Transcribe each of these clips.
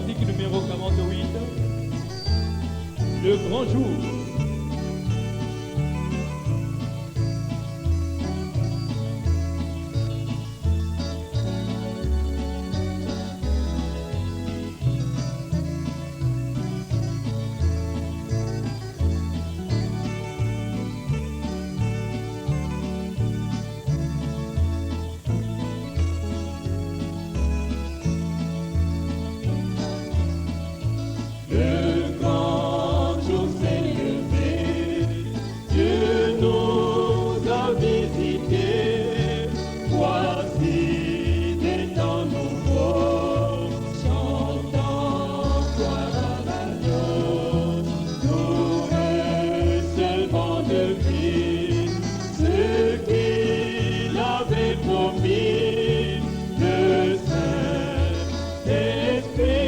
cantique numéro 48, le grand jour. Le grand jour s'est levé, Dieu nous a visités. Voici des temps nouveaux, chantant gloire à l'agneau. Nous recevons de lui ce qu'il avait promis, le Saint-Esprit.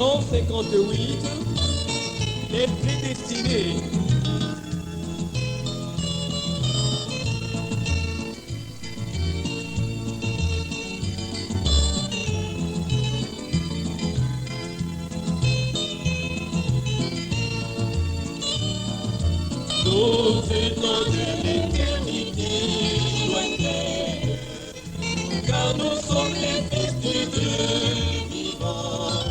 158, les prédestinés. Nous étant de l'éternité lointaine, car nous sommes les fils de Dieu vivant,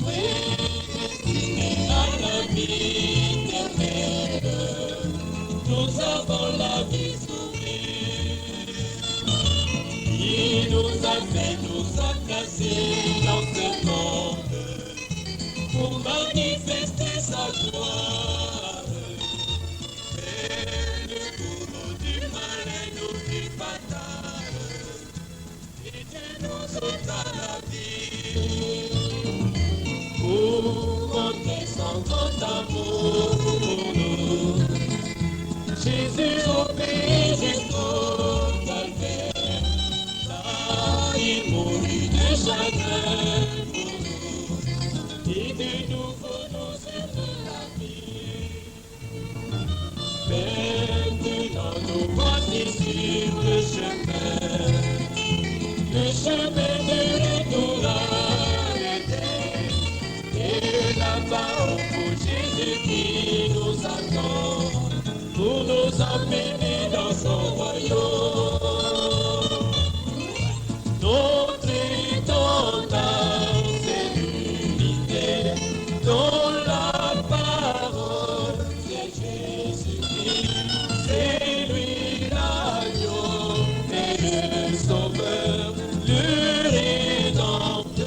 prédestinés à la vie éternelle. Nous avons la vie sauvée. Il nous a fait, nous a placés dans ce monde pour manifester sa gloire. Mais le bourreau du mal est nos vies fatales, et Dieu nous ôta la vie. Pour montrer son grand amour pour nous, Jésus obéit jusqu'au calvaire. Là, il mourut de chagrin pour nous, et de nouveau nous aime la vie. Maintenant nous voici sur le chemin de retour à l'éternel. Et là-bas, pour Jésus qui nous attend, pour nous emmener dans son royaume. Notre étendard, c'est l'unité, dont la parole, c'est Jésus-Christ, c'est lui l'agneau, et le sauveur, le rédempteur.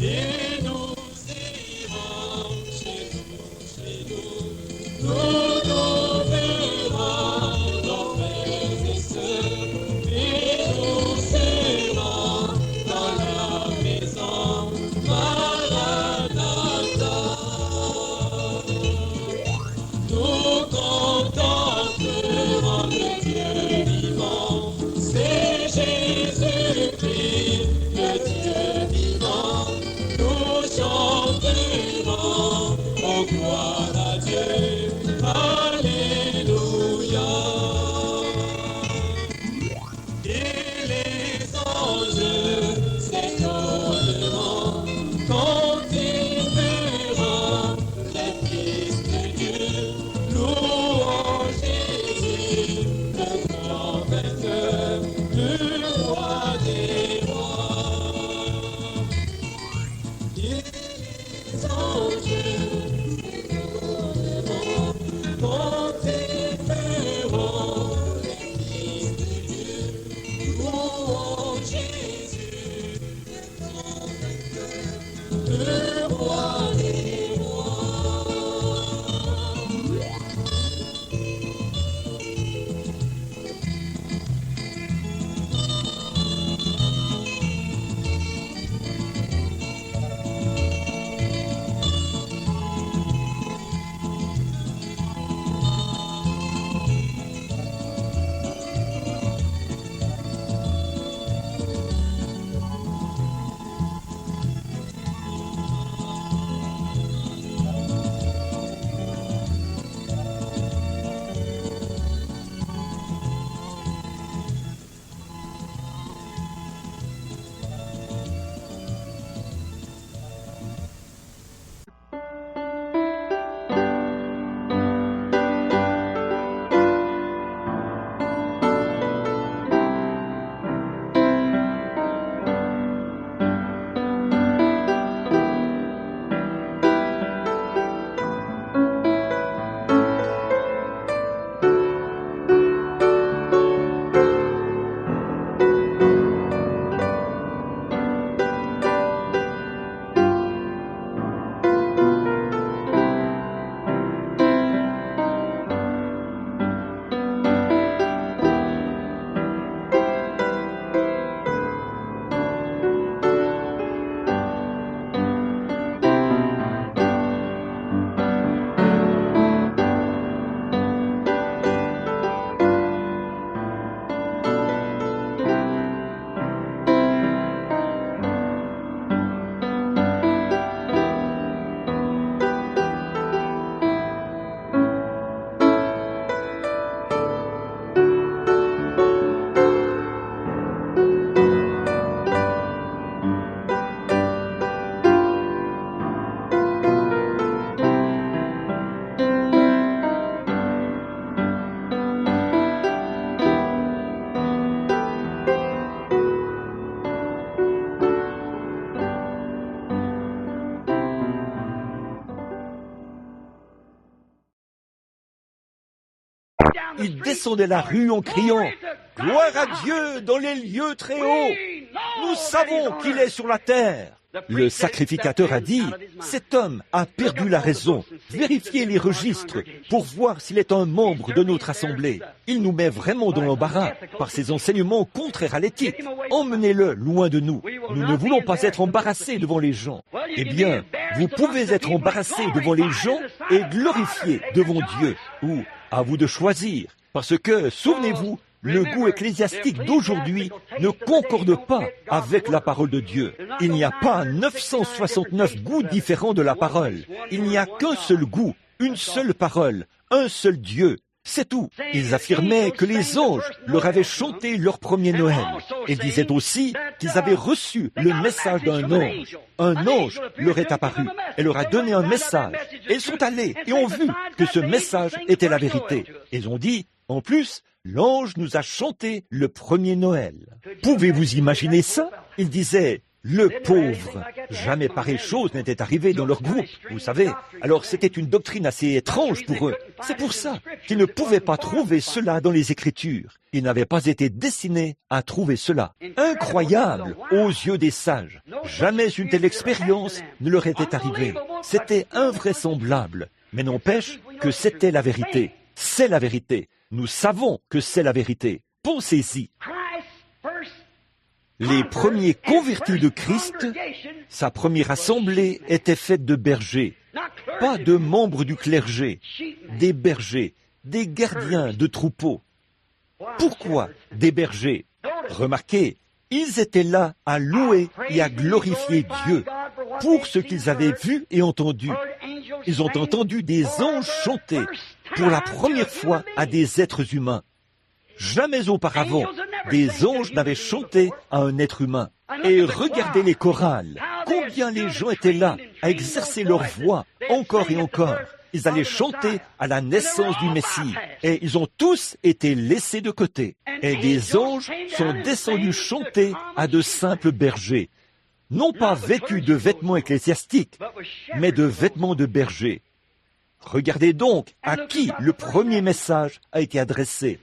Et nous irons chez nous, nous nous verrons. Ils descendaient la rue en criant « Gloire à Dieu dans les lieux très hauts ! Nous savons qu'il est sur la terre !» Le sacrificateur a dit « Cet homme a perdu la raison. Vérifiez les registres pour voir s'il est un membre de notre assemblée. Il nous met vraiment dans l'embarras par ses enseignements contraires à l'éthique. Emmenez-le loin de nous. Nous ne voulons pas être embarrassés devant les gens. » Eh bien, vous pouvez être embarrassés devant les gens et glorifiés devant Dieu. Ou à vous de choisir. Parce que, souvenez-vous, le goût ecclésiastique d'aujourd'hui ne concorde pas avec la parole de Dieu. Il n'y a pas 969 goûts différents de la parole. Il n'y a qu'un seul goût, une seule parole, un seul Dieu. C'est tout. Ils affirmaient que les anges leur avaient chanté leur premier Noël. Ils disaient aussi qu'ils avaient reçu le message d'un ange. Un ange leur est apparu et leur a donné un message. Et ils sont allés et ont vu que ce message était la vérité. Ils ont dit, en plus, l'ange nous a chanté le premier Noël. Pouvez-vous imaginer ça? Ils disaient, le pauvre. Jamais pareille chose n'était arrivée dans leur groupe, vous savez. Alors c'était une doctrine assez étrange pour eux. C'est pour ça qu'ils ne pouvaient pas trouver cela dans les Écritures. Ils n'avaient pas été destinés à trouver cela. Incroyable aux yeux des sages. Jamais une telle expérience ne leur était arrivée. C'était invraisemblable. Mais n'empêche que c'était la vérité. C'est la vérité. Nous savons que c'est la vérité. Pensez-y. Les premiers convertis de Christ, sa première assemblée était faite de bergers, pas de membres du clergé, des bergers, des gardiens de troupeaux. Pourquoi des bergers? Remarquez, ils étaient là à louer et à glorifier Dieu pour ce qu'ils avaient vu et entendu. Ils ont entendu des anges chanter pour la première fois à des êtres humains. Jamais auparavant, des anges n'avaient chanté à un être humain. Et regardez les chorales. Combien les gens étaient là à exercer leur voix encore et encore. Ils allaient chanter à la naissance du Messie. Et ils ont tous été laissés de côté. Et des anges sont descendus chanter à de simples bergers. Non pas vêtus de vêtements ecclésiastiques, mais de vêtements de bergers. Regardez donc à qui le premier message a été adressé.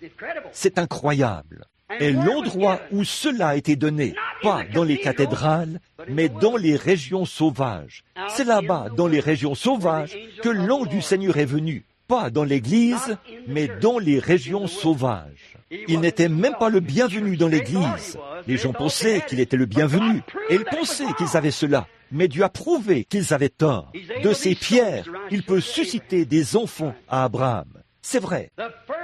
C'est incroyable. Et l'endroit où cela a été donné, pas dans les cathédrales, mais dans les régions sauvages. C'est là-bas, dans les régions sauvages, que l'ange du Seigneur est venu. Pas dans l'église, mais dans les régions sauvages. Il n'était même pas le bienvenu dans l'église. Les gens pensaient qu'il était le bienvenu, et ils pensaient qu'ils avaient cela. Mais Dieu a prouvé qu'ils avaient tort. De ces pierres, il peut susciter des enfants à Abraham. C'est vrai.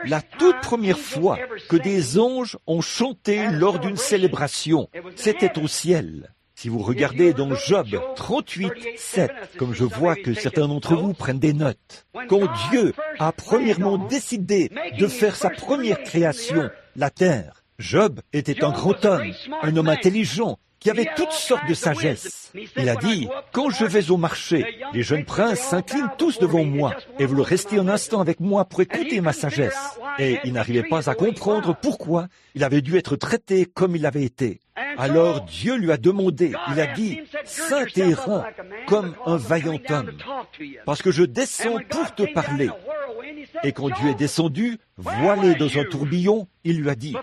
La toute première fois que des anges ont chanté lors d'une célébration, c'était au ciel. Si vous regardez dans Job 38, 7, comme je vois que certains d'entre vous prennent des notes, quand Dieu a premièrement décidé de faire sa première création, la terre, Job était un grand homme, un homme intelligent, qui avait toutes sortes de sagesse. Il a dit, quand je vais au marché, les jeunes princes s'inclinent tous devant moi, et vous restez un instant avec moi pour écouter ma sagesse. Et il n'arrivait pas à comprendre pourquoi il avait dû être traité comme il avait été. Alors Dieu lui a demandé, il a dit, saint et rend comme un vaillant homme, parce que je descends pour te parler. Et quand Dieu est descendu, voilé dans un tourbillon, il lui a dit,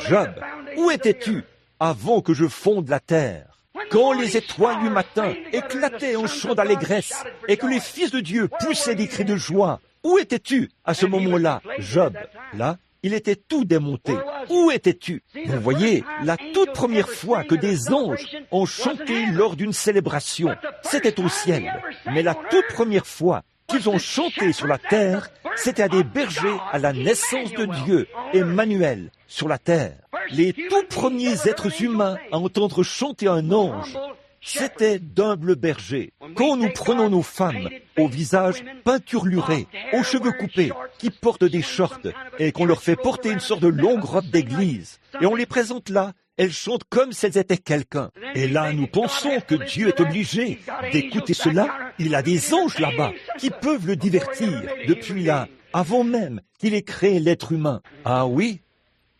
Job, où étais-tu avant que je fonde la terre? Quand les étoiles du matin éclataient en chants d'allégresse et que les fils de Dieu poussaient des cris de joie, où étais-tu à ce moment-là, Job? Là, il était tout démonté. Où étais-tu? Vous voyez, la toute première fois que des anges ont chanté lors d'une célébration, c'était au ciel. Mais la toute première fois qu'ils ont chanté sur la terre, c'était à des bergers à la naissance de Dieu, Emmanuel, sur la terre. Les tout premiers êtres humains à entendre chanter un ange, c'étaient d'humbles bergers. Quand nous prenons nos femmes au visage peinturluré, aux cheveux coupés, qui portent des shorts, et qu'on leur fait porter une sorte de longue robe d'église, et on les présente là, elles chantent comme si elles étaient quelqu'un. Et là, nous pensons que Dieu est obligé d'écouter cela. Il a des anges là-bas qui peuvent le divertir depuis là, avant même qu'il ait créé l'être humain. Ah oui?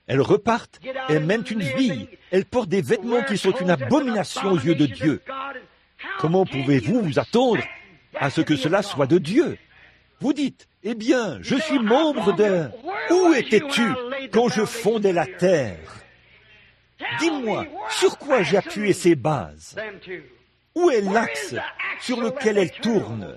Elles repartent et mènent une vie. Elles portent des vêtements qui sont une abomination aux yeux de Dieu. Comment pouvez-vous vous attendre à ce que cela soit de Dieu? Vous dites, Eh bien, je suis membre de... Où étais-tu quand je fondais la terre? Dis-moi, sur quoi j'ai appuyé ces bases? Où est l'axe sur lequel elle tourne?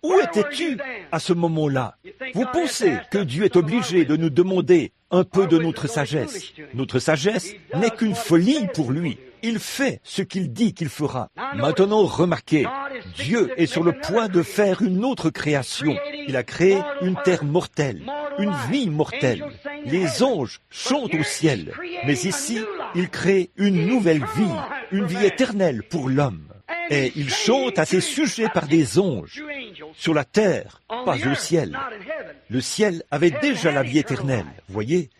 Où étais-tu à ce moment-là? Vous pensez que Dieu est obligé de nous demander un peu de notre sagesse? Notre sagesse n'est qu'une folie pour lui. Il fait ce qu'il dit qu'il fera. Maintenant, remarquez, Dieu est sur le point de faire une autre création. Il a créé une terre mortelle, une vie mortelle. Les anges chantent au ciel. Mais ici, il crée une nouvelle vie, une vie éternelle pour l'homme. Et il chante à ses sujets par des anges, sur la terre, pas au ciel. Le ciel avait déjà la vie éternelle, voyez?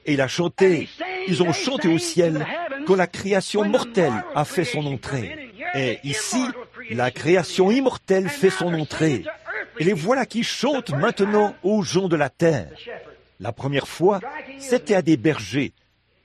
Et ils ont chanté au ciel quand la création mortelle a fait son entrée. Et ici, la création immortelle fait son entrée. Et les voilà qui chantent maintenant aux gens de la terre. La première fois, c'était à des bergers.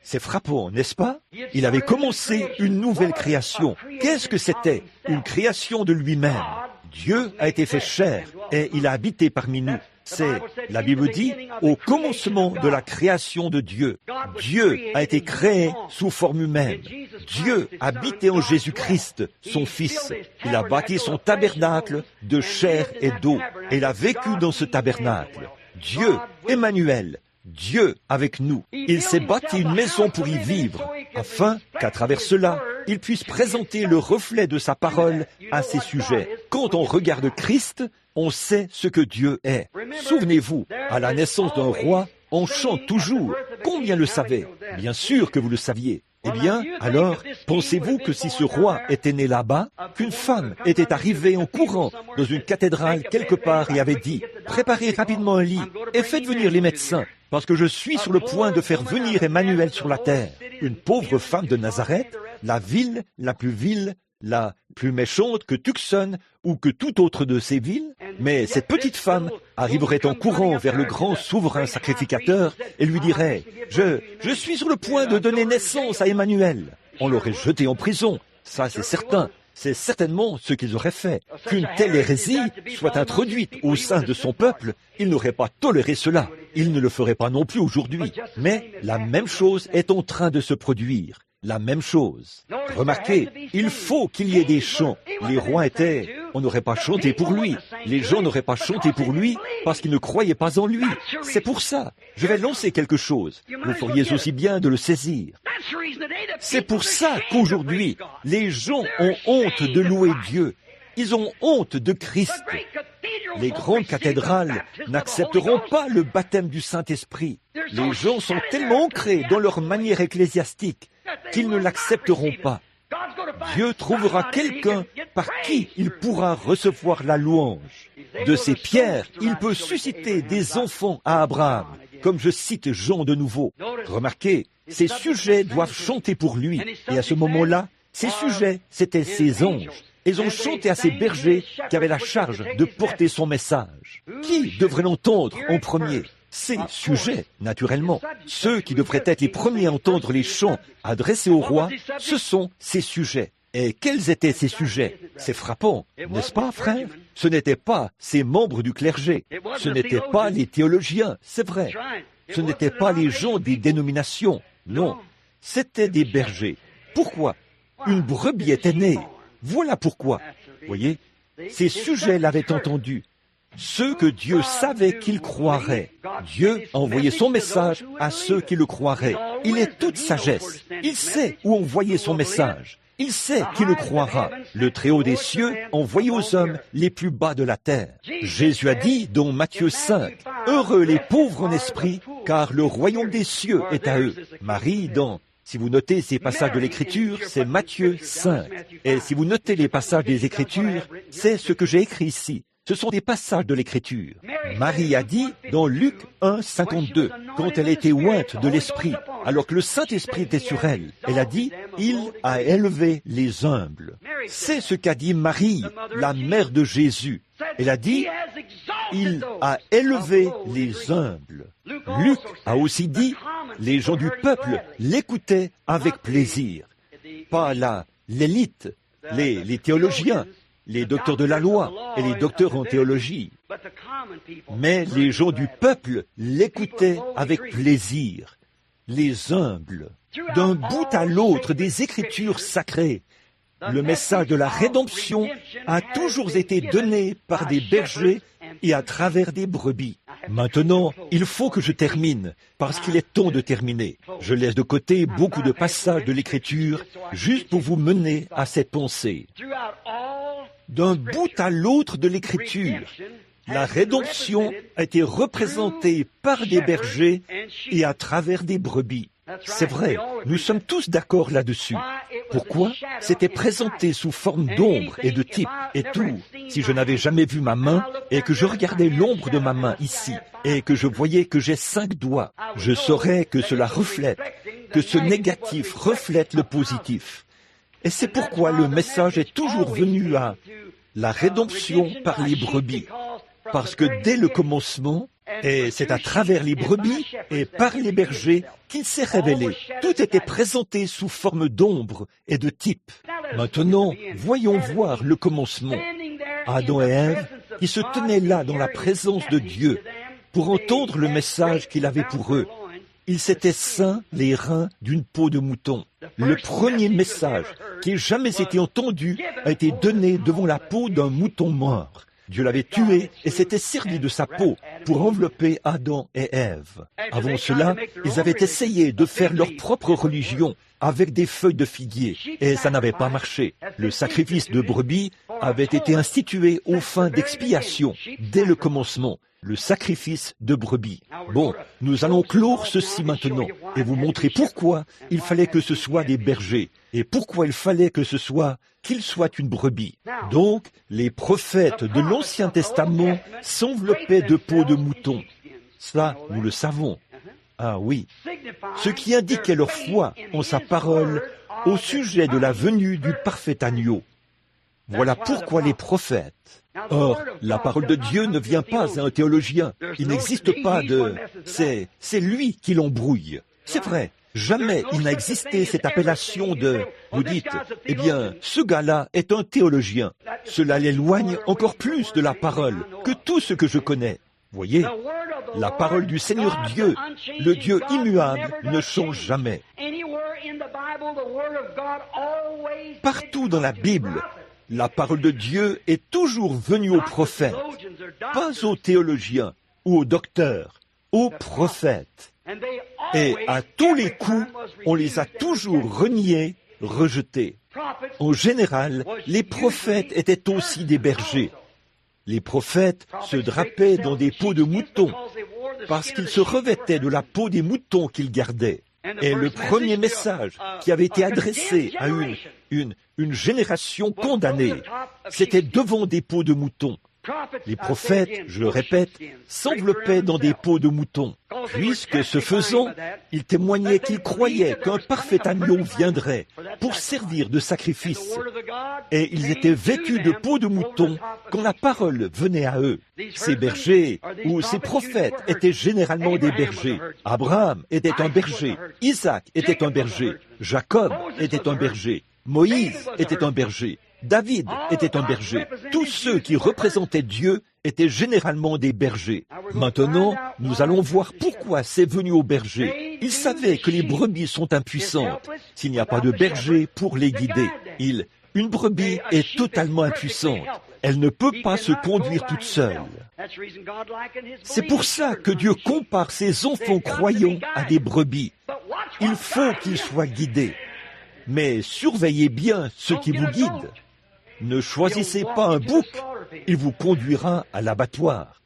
C'est frappant, n'est-ce pas? Il avait commencé une nouvelle création. Qu'est-ce que c'était? Une création de lui-même. Dieu a été fait chair et il a habité parmi nous. C'est, la Bible dit, au commencement de la création de Dieu. Dieu a été créé sous forme humaine. Dieu habitait en Jésus-Christ, son Fils. Il a bâti son tabernacle de chair et d'eau. Et il a vécu dans ce tabernacle. Dieu, Emmanuel, Dieu avec nous. Il s'est bâti une maison pour y vivre, afin qu'à travers cela, il puisse présenter le reflet de sa parole à ses sujets. Quand on regarde Christ, on sait ce que Dieu est. Souvenez-vous, à la naissance d'un roi, on chante toujours. Combien le savaient? Bien sûr que vous le saviez. Eh bien, alors, pensez-vous que si ce roi était né là-bas, qu'une femme était arrivée en courant dans une cathédrale quelque part et avait dit « Préparez rapidement un lit et faites venir les médecins, parce que je suis sur le point de faire venir Emmanuel sur la terre. » Une pauvre femme de Nazareth, la ville, la plus méchante que Tucson ou que toute autre de ces villes, mais cette petite femme arriverait en courant vers le grand souverain sacrificateur et lui dirait « Je suis sur le point de donner naissance à Emmanuel. » On l'aurait jeté en prison, ça c'est certain. C'est certainement ce qu'ils auraient fait. Qu'une telle hérésie soit introduite au sein de son peuple, ils n'auraient pas toléré cela. Ils ne le feraient pas non plus aujourd'hui. Mais la même chose est en train de se produire. La même chose. Remarquez, il faut qu'il y ait des chants. Les rois étaient... On n'aurait pas chanté pour lui. Les gens n'auraient pas chanté pour lui parce qu'ils ne croyaient pas en lui. C'est pour ça. Je vais lancer quelque chose. Vous feriez aussi bien de le saisir. C'est pour ça qu'aujourd'hui, les gens ont honte de louer Dieu. Ils ont honte de Christ. Les grandes cathédrales n'accepteront pas le baptême du Saint-Esprit. Les gens sont tellement ancrés dans leur manière ecclésiastique qu'ils ne l'accepteront pas. Dieu trouvera quelqu'un par qui il pourra recevoir la louange. De ces pierres, il peut susciter des enfants à Abraham, comme je cite Jean de nouveau. Remarquez, ces sujets doivent chanter pour lui, et à ce moment-là, ces sujets, c'étaient ses anges. Ils ont chanté à ces bergers qui avaient la charge de porter son message. Qui devrait l'entendre en premier? Ces sujets, naturellement. Ceux qui devraient être les premiers à entendre les chants adressés au roi, ce sont ces sujets. Et quels étaient ces sujets? C'est frappant, n'est-ce pas, frère? Ce n'étaient pas ces membres du clergé. Ce n'étaient pas les théologiens, c'est vrai. Ce n'étaient pas les gens des dénominations. Non, c'étaient des bergers. Pourquoi? Une brebis était née. Voilà pourquoi. Voyez, ces sujets l'avaient entendu. Ceux que Dieu savait qu'ils croiraient. Dieu a envoyé son message à ceux qui le croiraient. Il est toute sagesse. Il sait où envoyer son message. Il sait qui le croira. Le Très-Haut des cieux envoyé aux hommes les plus bas de la terre. Jésus a dit dans Matthieu 5, « Heureux les pauvres en esprit, car le royaume des cieux est à eux. » Marie, si vous notez ces passages de l'Écriture, c'est Matthieu 5. Et si vous notez les passages des Écritures, c'est ce que j'ai écrit ici. Ce sont des passages de l'Écriture. Marie a dit dans Luc 1, 52, quand elle était ointe de l'Esprit, alors que le Saint-Esprit était sur elle, elle a dit, « Il a élevé les humbles ». C'est ce qu'a dit Marie, la mère de Jésus. Elle a dit, « Il a élevé les humbles ». Luc a aussi dit, « Les gens du peuple l'écoutaient avec plaisir ». Pas l'élite, les théologiens, les docteurs de la loi et les docteurs en théologie. Mais les gens du peuple l'écoutaient avec plaisir, les humbles. D'un bout à l'autre des Écritures sacrées, le message de la rédemption a toujours été donné par des bergers et à travers des brebis. Maintenant, il faut que je termine, parce qu'il est temps de terminer. Je laisse de côté beaucoup de passages de l'Écriture, juste pour vous mener à cette pensée. D'un bout à l'autre de l'Écriture, la rédemption a été représentée par des bergers et à travers des brebis. C'est vrai, nous sommes tous d'accord là-dessus. Pourquoi? C'était présenté sous forme d'ombre et de type et tout. Si je n'avais jamais vu ma main et que je regardais l'ombre de ma main ici et que je voyais que j'ai 5 doigts, je saurais que cela reflète, que ce négatif reflète le positif. Et c'est pourquoi le message est toujours venu à la rédemption par les brebis. Parce que dès le commencement, et c'est à travers les brebis et par les bergers qu'il s'est révélé. Tout était présenté sous forme d'ombre et de type. Maintenant, voyons voir le commencement. Adam et Ève, qui se tenaient là dans la présence de Dieu pour entendre le message qu'il avait pour eux. Ils s'étaient ceints les reins d'une peau de mouton. Le premier message qui ait jamais été entendu a été donné devant la peau d'un mouton mort. Dieu l'avait tué et s'était servi de sa peau pour envelopper Adam et Ève. Avant cela, ils avaient essayé de faire leur propre religion avec des feuilles de figuier, et ça n'avait pas marché. Le sacrifice de brebis avait été institué aux fins d'expiation, dès le commencement. Le sacrifice de brebis. Bon, nous allons clore ceci maintenant et vous montrer pourquoi il fallait que ce soit des bergers et pourquoi il fallait que ce soit qu'ils soient une brebis. Donc, les prophètes de l'Ancien Testament s'enveloppaient de peau de mouton. Ça, nous le savons. Ah oui. Ce qui indiquait leur foi en sa parole au sujet de la venue du parfait agneau. Voilà pourquoi les prophètes. Or, la parole de Dieu ne vient pas à un théologien. Il n'existe pas de... C'est lui qui l'embrouille. C'est vrai. Jamais il n'a existé cette appellation de... Vous dites, eh bien, ce gars-là est un théologien. Cela l'éloigne encore plus de la parole que tout ce que je connais. Voyez, la parole du Seigneur Dieu, le Dieu immuable, ne change jamais. Partout dans la Bible, la parole de Dieu est toujours venue aux prophètes, pas aux théologiens ou aux docteurs, aux prophètes. Et à tous les coups, on les a toujours reniés, rejetés. En général, les prophètes étaient aussi des bergers. Les prophètes se drapaient dans des peaux de moutons parce qu'ils se revêtaient de la peau des moutons qu'ils gardaient. Et le premier message qui avait été adressé à une génération condamnée, c'était devant des peaux de moutons. Les prophètes, je le répète, s'enveloppaient dans des peaux de moutons, puisque ce faisant, ils témoignaient qu'ils croyaient qu'un parfait agneau viendrait pour servir de sacrifice. Et ils étaient vêtus de peaux de moutons quand la parole venait à eux. Ces bergers ou ces prophètes étaient généralement des bergers. Abraham était un berger, Isaac était un berger, Jacob était un berger, Moïse était un berger. David était un berger. Tous ceux qui représentaient Dieu étaient généralement des bergers. Maintenant, nous allons voir pourquoi c'est venu aux bergers. Ils savaient que les brebis sont impuissantes s'il n'y a pas de berger pour les guider. Une brebis est totalement impuissante. Elle ne peut pas se conduire toute seule. C'est pour ça que Dieu compare ses enfants croyants à des brebis. Il faut qu'ils soient guidés. Mais surveillez bien ceux qui vous guident. Ne choisissez pas un bouc, il vous conduira à l'abattoir.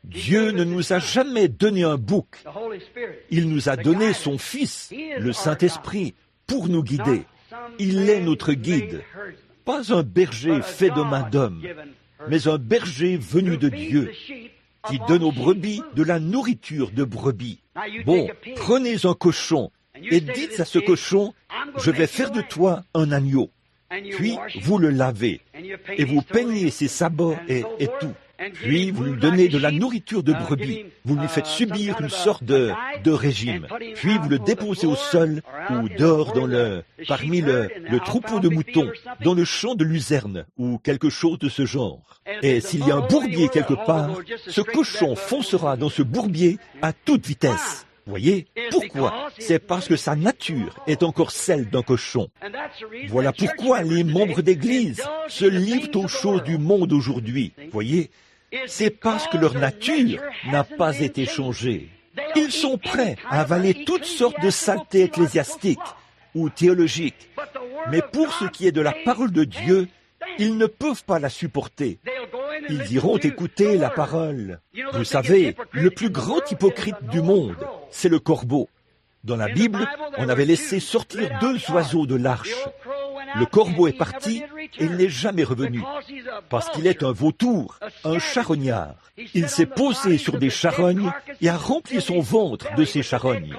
Dieu ne nous a jamais donné un bouc. Il nous a donné son Fils, le Saint-Esprit, pour nous guider. Il est notre guide. Pas un berger fait de main d'homme, mais un berger venu de Dieu, qui donne aux brebis de la nourriture de brebis. Bon, prenez un cochon et dites à ce cochon, je vais faire de toi un agneau. Puis vous le lavez et vous peignez ses sabots et tout. Puis vous lui donnez de la nourriture de brebis, vous lui faites subir une sorte de régime, puis vous le déposez au sol ou dehors parmi le troupeau de moutons, dans le champ de luzerne ou quelque chose de ce genre. Et s'il y a un bourbier quelque part, ce cochon foncera dans ce bourbier à toute vitesse. Voyez, pourquoi? C'est parce que sa nature est encore celle d'un cochon. Voilà pourquoi les membres d'Église se livrent aux choses du monde aujourd'hui. Voyez, c'est parce que leur nature n'a pas été changée. Ils sont prêts à avaler toutes sortes de saletés ecclésiastiques ou théologiques. Mais pour ce qui est de la parole de Dieu, ils ne peuvent pas la supporter. Ils iront écouter la parole. Vous savez, le plus grand hypocrite du monde, c'est le corbeau. Dans la Bible, on avait laissé sortir 2 oiseaux de l'arche. Le corbeau est parti et il n'est jamais revenu, parce qu'il est un vautour, un charognard. Il s'est posé sur des charognes et a rempli son ventre de ces charognes.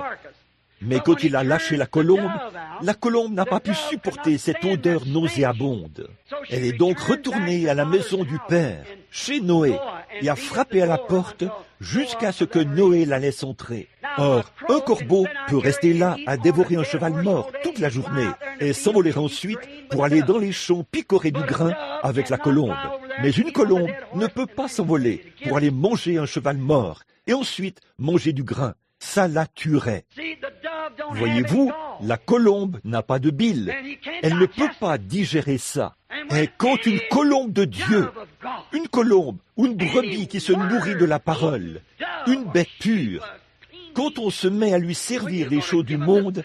Mais quand il a lâché la colombe n'a pas pu supporter cette odeur nauséabonde. Elle est donc retournée à la maison du Père, chez Noé, et a frappé à la porte jusqu'à ce que Noé la laisse entrer. Or, un corbeau peut rester là à dévorer un cheval mort toute la journée et s'envoler ensuite pour aller dans les champs picorer du grain avec la colombe. Mais une colombe ne peut pas s'envoler pour aller manger un cheval mort et ensuite manger du grain. Ça la tuerait. Voyez-vous, la colombe n'a pas de bile. Elle ne peut pas digérer ça. Et quand une colombe de Dieu, une colombe ou une brebis qui se nourrit de la parole, une bête pure, quand on se met à lui servir les choses du monde,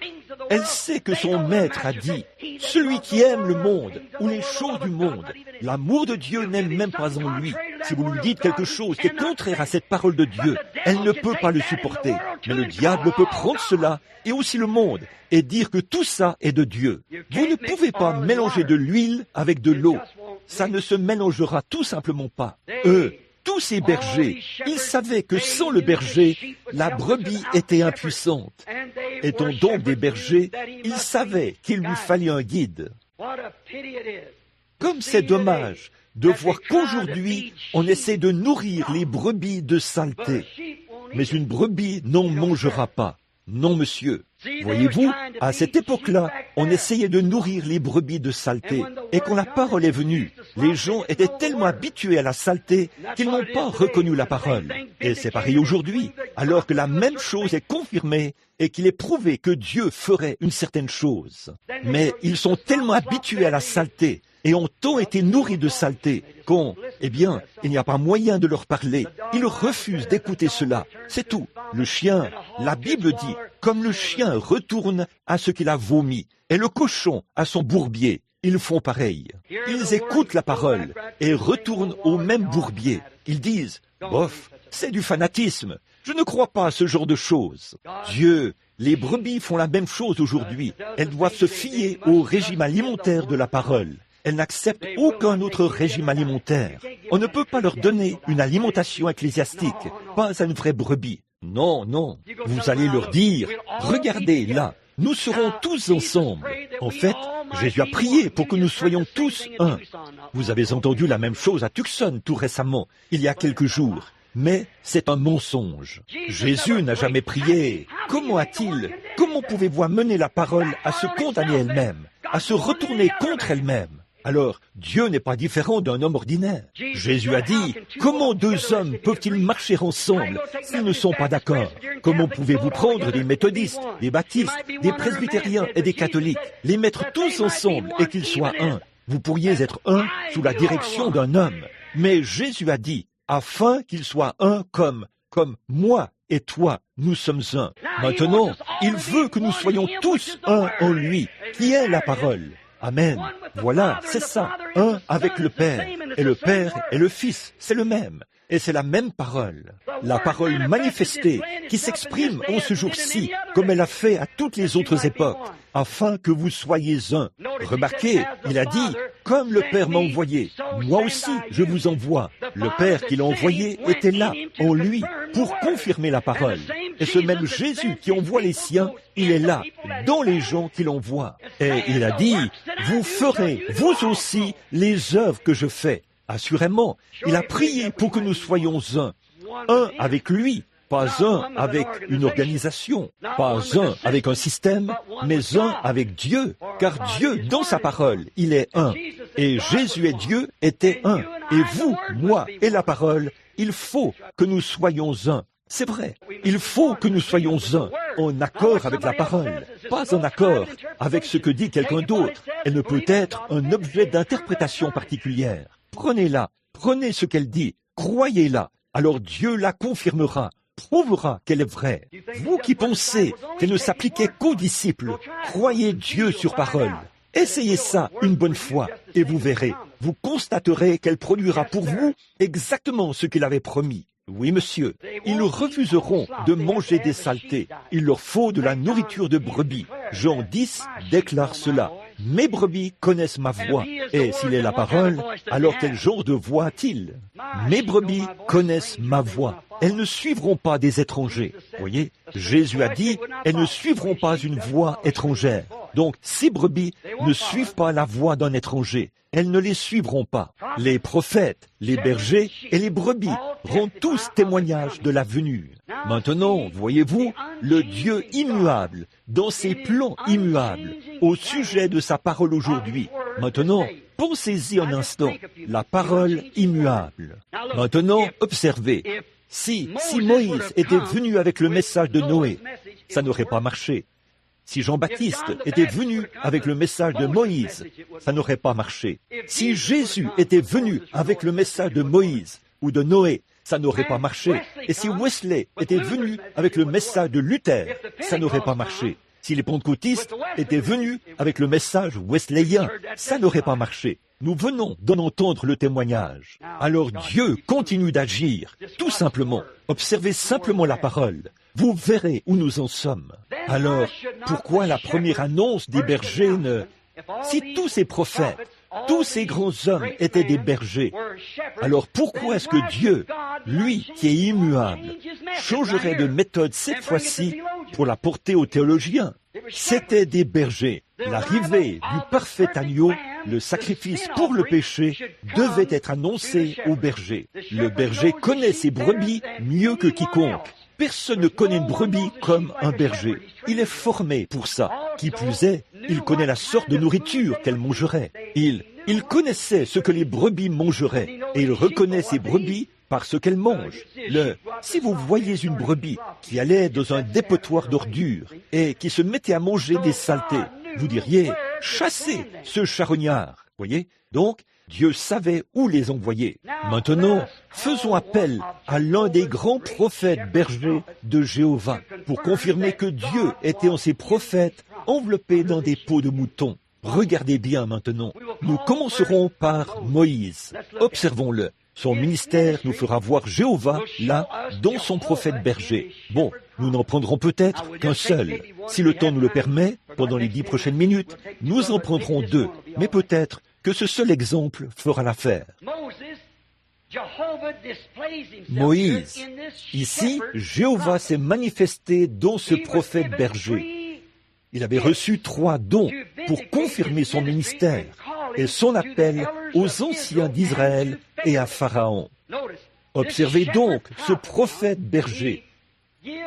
elle sait que son maître a dit, celui qui aime le monde ou les choses du monde, l'amour de Dieu n'aime même pas en lui. Si vous lui dites quelque chose qui est contraire à cette parole de Dieu, elle ne peut pas le supporter. Mais le diable peut prendre cela et aussi le monde et dire que tout ça est de Dieu. Vous ne pouvez pas mélanger de l'huile avec de l'eau. Ça ne se mélangera tout simplement pas. Eux, tous ces bergers, ils savaient que sans le berger, la brebis était impuissante. Étant donc des bergers, ils savaient qu'il lui fallait un guide. Comme c'est dommage de voir qu'aujourd'hui, on essaie de nourrir les brebis de saleté. Mais une brebis n'en mangera pas. Non, monsieur. Voyez-vous, à cette époque-là, on essayait de nourrir les brebis de saleté. Et quand la parole est venue, les gens étaient tellement habitués à la saleté qu'ils n'ont pas reconnu la parole. Et c'est pareil aujourd'hui, alors que la même chose est confirmée et qu'il est prouvé que Dieu ferait une certaine chose. Mais ils sont tellement habitués à la saleté et ont tant été nourris de saleté il n'y a pas moyen de leur parler. Ils refusent d'écouter cela. C'est tout. Le chien, la Bible dit, comme le chien retourne à ce qu'il a vomi, et le cochon à son bourbier, ils font pareil. Ils écoutent la parole et retournent au même bourbier. Ils disent, bof, c'est du fanatisme. Je ne crois pas à ce genre de choses. Dieu, les brebis font la même chose aujourd'hui. Elles doivent se fier au régime alimentaire de la parole. Elles n'acceptent aucun autre régime alimentaire. On ne peut pas leur donner une alimentation ecclésiastique, pas à une vraie brebis. Non, non. Vous allez leur dire, regardez là, nous serons tous ensemble. En fait, Jésus a prié pour que nous soyons tous un. Vous avez entendu la même chose à Tucson tout récemment, il y a quelques jours. Mais c'est un mensonge. Jésus n'a jamais prié. Comment pouvez-vous amener la parole à se condamner elle-même, à se retourner contre elle-même? Alors, Dieu n'est pas différent d'un homme ordinaire. Jésus a dit, comment 2 hommes peuvent-ils marcher ensemble s'ils ne sont pas d'accord? Comment pouvez-vous prendre des méthodistes, des baptistes, des presbytériens et des catholiques, les mettre tous ensemble et qu'ils soient un? Vous pourriez être un sous la direction d'un homme. Mais Jésus a dit, afin qu'ils soient un comme moi et toi, nous sommes un. Maintenant, il veut que nous soyons tous un en lui, qui est la parole. Amen. Voilà, c'est ça. Un avec le Père. Et le Père et le Fils, c'est le même. Et c'est la même parole. La parole manifestée qui s'exprime en ce jour-ci, comme elle a fait à toutes les autres époques, afin que vous soyez un. Remarquez, il a dit, comme le Père m'a envoyé, moi aussi je vous envoie. Le Père qui l'a envoyé était là, en lui, pour confirmer la parole. Et ce même Jésus qui envoie les siens, il est là, dans les gens qui l'envoient. Et il a dit, vous ferez, vous aussi, les œuvres que je fais. Assurément, il a prié pour que nous soyons un avec lui, pas un avec une organisation, pas un avec un système, mais un avec Dieu, car Dieu, dans sa parole, il est un. Et Jésus et Dieu étaient un. Et vous, moi et la parole, il faut que nous soyons un. C'est vrai, il faut que nous soyons un, en accord avec la parole, pas en accord avec ce que dit quelqu'un d'autre. Elle ne peut être un objet d'interprétation particulière. Prenez-la, prenez ce qu'elle dit, croyez-la, alors Dieu la confirmera, prouvera qu'elle est vraie. Vous qui pensez qu'elle ne s'appliquait qu'aux disciples, croyez Dieu sur parole. Essayez ça une bonne fois et vous verrez, vous constaterez qu'elle produira pour vous exactement ce qu'il avait promis. Oui, monsieur, ils refuseront de manger des saletés. Il leur faut de la nourriture de brebis. Jean 10 déclare cela. Mes brebis connaissent ma voix. Et s'il est la parole, alors quel genre de voix a-t-il? Mes brebis connaissent ma voix. Elles ne suivront pas des étrangers. Voyez, Jésus a dit, elles ne suivront pas une voix étrangère. Donc, ces brebis ne suivent pas la voix d'un étranger. Elles ne les suivront pas. Les prophètes, les bergers et les brebis rendent tous témoignage de la venue. Maintenant, voyez-vous, le Dieu immuable, dans ses plans immuables, au sujet de sa parole aujourd'hui. Maintenant, pensez-y un instant, la parole immuable. Maintenant, observez. Si Moïse était venu avec le message de Noé, ça n'aurait pas marché. Si Jean-Baptiste était venu avec le message de Moïse, ça n'aurait pas marché. Si Jésus était venu avec le message de Moïse ou de Noé, ça n'aurait pas marché. Et si Wesley était venu avec le message de Luther, ça n'aurait pas marché. Si les pentecôtistes étaient venus avec le message wesleyen, ça n'aurait pas marché. Nous venons d'en entendre le témoignage. Alors Dieu continue d'agir, tout simplement. Observez simplement la parole. Vous verrez où nous en sommes. Alors, pourquoi la première annonce des bergers ne... Si tous ces prophètes, tous ces grands hommes étaient des bergers, alors pourquoi est-ce que Dieu, lui qui est immuable, changerait de méthode cette fois-ci pour la porter aux théologiens? C'étaient des bergers. L'arrivée du parfait agneau, le sacrifice pour le péché, devait être annoncé aux bergers. Le berger connaît ses brebis mieux que quiconque. Personne ne connaît une brebis comme un berger. Il est formé pour ça. Qui plus est, il connaît la sorte de nourriture qu'elle mangerait. Il connaissait ce que les brebis mangeraient, et il reconnaît ses brebis par ce qu'elles mangent. Si vous voyez une brebis qui allait dans un dépotoir d'ordures et qui se mettait à manger des saletés, vous diriez, chassez ce charognard. Voyez? Donc, Dieu savait où les envoyer. Maintenant, faisons appel à l'un des grands prophètes bergers de Jéhovah pour confirmer que Dieu était en ses prophètes enveloppés dans des peaux de moutons. Regardez bien maintenant. Nous commencerons par Moïse. Observons-le. Son ministère nous fera voir Jéhovah, là, dans son prophète berger. Bon, nous n'en prendrons peut-être qu'un seul. Si le temps nous le permet, pendant les 10 prochaines minutes, nous en prendrons 2. Mais peut-être que ce seul exemple fera l'affaire. Moïse, ici, Jéhovah s'est manifesté dans ce prophète berger. Il avait reçu 3 dons pour confirmer son ministère et son appel aux anciens d'Israël et à Pharaon. Observez donc ce prophète berger.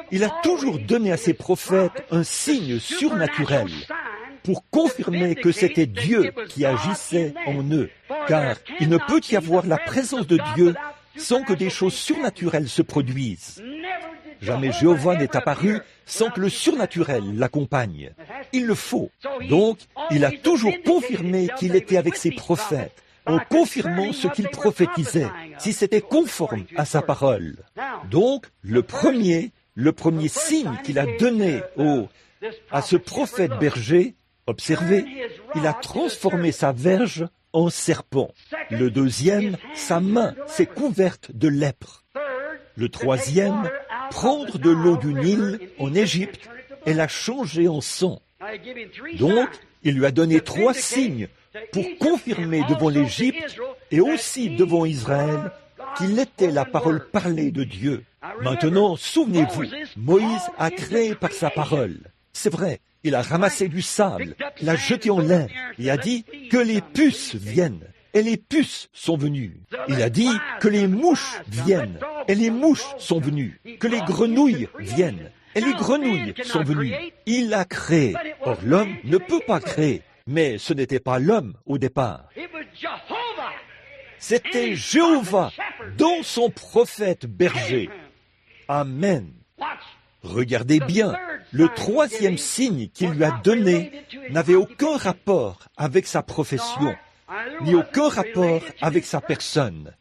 Il a toujours donné à ses prophètes un signe surnaturel pour confirmer que c'était Dieu qui agissait en eux, car il ne peut y avoir la présence de Dieu sans que des choses surnaturelles se produisent. Jamais Jéhovah n'est apparu sans que le surnaturel l'accompagne. Il le faut. Donc, il a toujours confirmé qu'il était avec ses prophètes, en confirmant ce qu'il prophétisait, si c'était conforme à sa parole. Donc, le premier signe qu'il a donné à ce prophète berger, observez, il a transformé sa verge en serpent. Le deuxième, sa main s'est couverte de lèpre. Le troisième, prendre de l'eau du Nil en Égypte et la changer en sang. Donc, il lui a donné 3 signes pour confirmer devant l'Égypte et aussi devant Israël qu'il était la parole parlée de Dieu. Maintenant, souvenez-vous, Moïse a créé par sa parole. C'est vrai, il a ramassé du sable, l'a jeté en l'air et a dit que les puces viennent. et les puces sont venues. Il a dit que les mouches viennent, et les mouches sont venues, que les grenouilles viennent, et les grenouilles sont venues. Il a créé. Or, l'homme ne peut pas créer. Mais ce n'était pas l'homme au départ. C'était Jéhovah dans son prophète berger. Amen. Regardez bien, le troisième signe qu'il lui a donné n'avait aucun rapport avec sa profession, ni aucun rapport avec sa personne.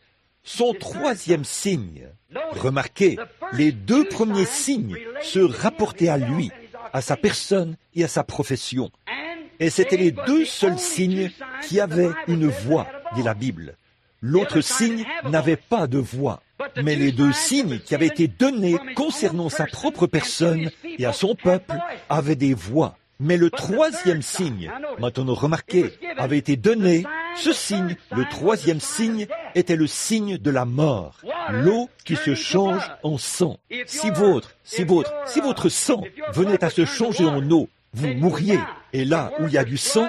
Son troisième signe, remarquez, les deux premiers signes se rapportaient à lui, à sa personne et à sa profession. Et c'étaient les deux seuls signes qui avaient une voix, dit la Bible. L'autre signe n'avait pas de voix. Mais les deux signes qui avaient été donnés concernant sa propre personne et à son peuple avaient des voix. Mais le troisième signe, maintenant remarquez, avait été donné. Ce signe, le troisième signe, était le signe de la mort. L'eau qui se change en sang. Si votre sang venait à se changer en eau, vous mourriez. Et là où il y a du sang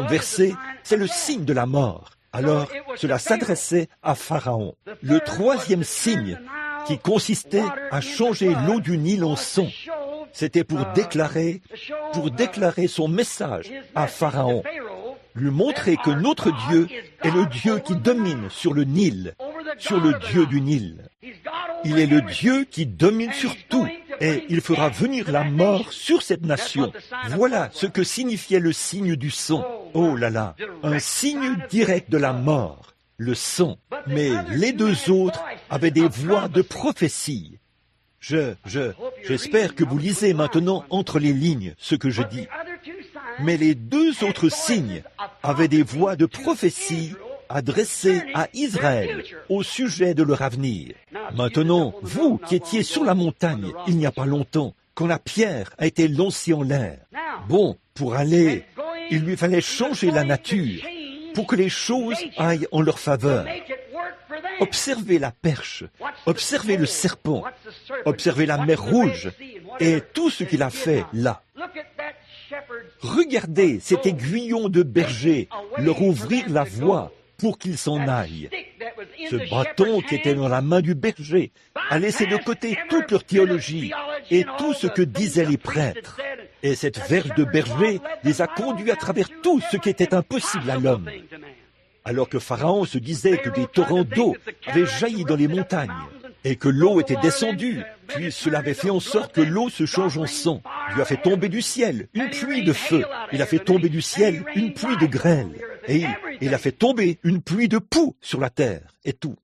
versé, c'est le signe de la mort. Alors, cela s'adressait à Pharaon. Le troisième signe, qui consistait à changer l'eau du Nil en sang, c'était pour déclarer son message à Pharaon, lui montrer que notre Dieu est le Dieu qui domine sur le Nil, sur le Dieu du Nil. Il est le Dieu qui domine sur tout, et il fera venir la mort sur cette nation. Voilà ce que signifiait le signe du sang. Oh là là, un signe direct de la mort, le sang. Mais les deux autres avaient des voix de prophétie. J'espère que vous lisez maintenant entre les lignes ce que je dis. Mais les deux autres signes avaient des voix de prophétie adressées à Israël au sujet de leur avenir. Maintenant, vous qui étiez sur la montagne il n'y a pas longtemps, quand la pierre a été lancée en l'air, bon, pour aller, il lui fallait changer la nature pour que les choses aillent en leur faveur. Observez la perche, observez le serpent, observez la mer Rouge et tout ce qu'il a fait là. Regardez cet aiguillon de berger leur ouvrir la voie pour qu'ils s'en aillent. Ce bâton qui était dans la main du berger a laissé de côté toute leur théologie et tout ce que disaient les prêtres. Et cette verge de berger les a conduits à travers tout ce qui était impossible à l'homme. Alors que Pharaon se disait que des torrents d'eau avaient jailli dans les montagnes et que l'eau était descendue, puis cela avait fait en sorte que l'eau se change en sang. Dieu a fait tomber du ciel une pluie de feu. Il a fait tomber du ciel une pluie de grêle. Et il a fait tomber une pluie de poux sur la terre et tout.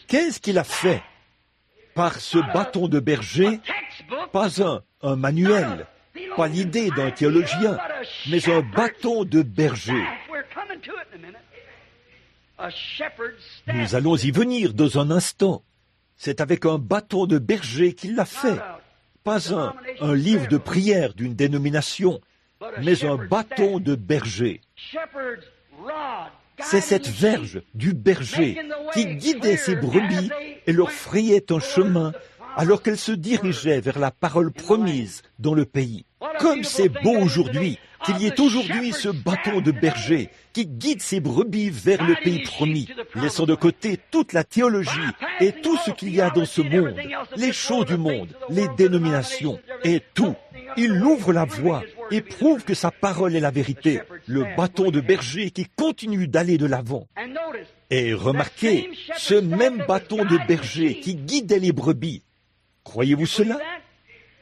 Qu'est-ce qu'il a fait? Par ce bâton de berger, pas un manuel, pas l'idée d'un théologien, mais un bâton de berger. Nous allons y venir dans un instant. C'est avec un bâton de berger qu'il l'a fait. Pas un livre de prière d'une dénomination, mais un bâton de berger. C'est cette verge du berger qui guidait ses brebis et leur frayait un chemin alors qu'elles se dirigeaient vers la parole promise dans le pays. Comme c'est beau aujourd'hui qu'il y ait aujourd'hui ce bâton de berger qui guide ses brebis vers le pays promis, laissant de côté toute la théologie et tout ce qu'il y a dans ce monde, les choses du monde, les dénominations et tout. Il ouvre la voie et prouve que sa parole est la vérité, le bâton de berger qui continue d'aller de l'avant. Et remarquez, ce même bâton de berger qui guidait les brebis, croyez-vous cela?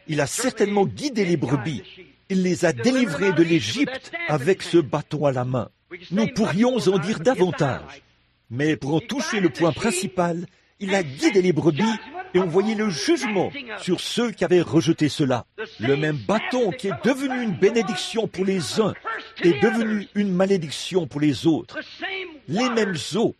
Il a certainement guidé les brebis. Il les a délivrés de l'Égypte avec ce bâton à la main. Nous pourrions en dire davantage. Mais pour en toucher le point principal, il a guidé les brebis et on voyait le jugement sur ceux qui avaient rejeté cela. Le même bâton qui est devenu une bénédiction pour les uns est devenu une malédiction pour les autres. Les mêmes eaux,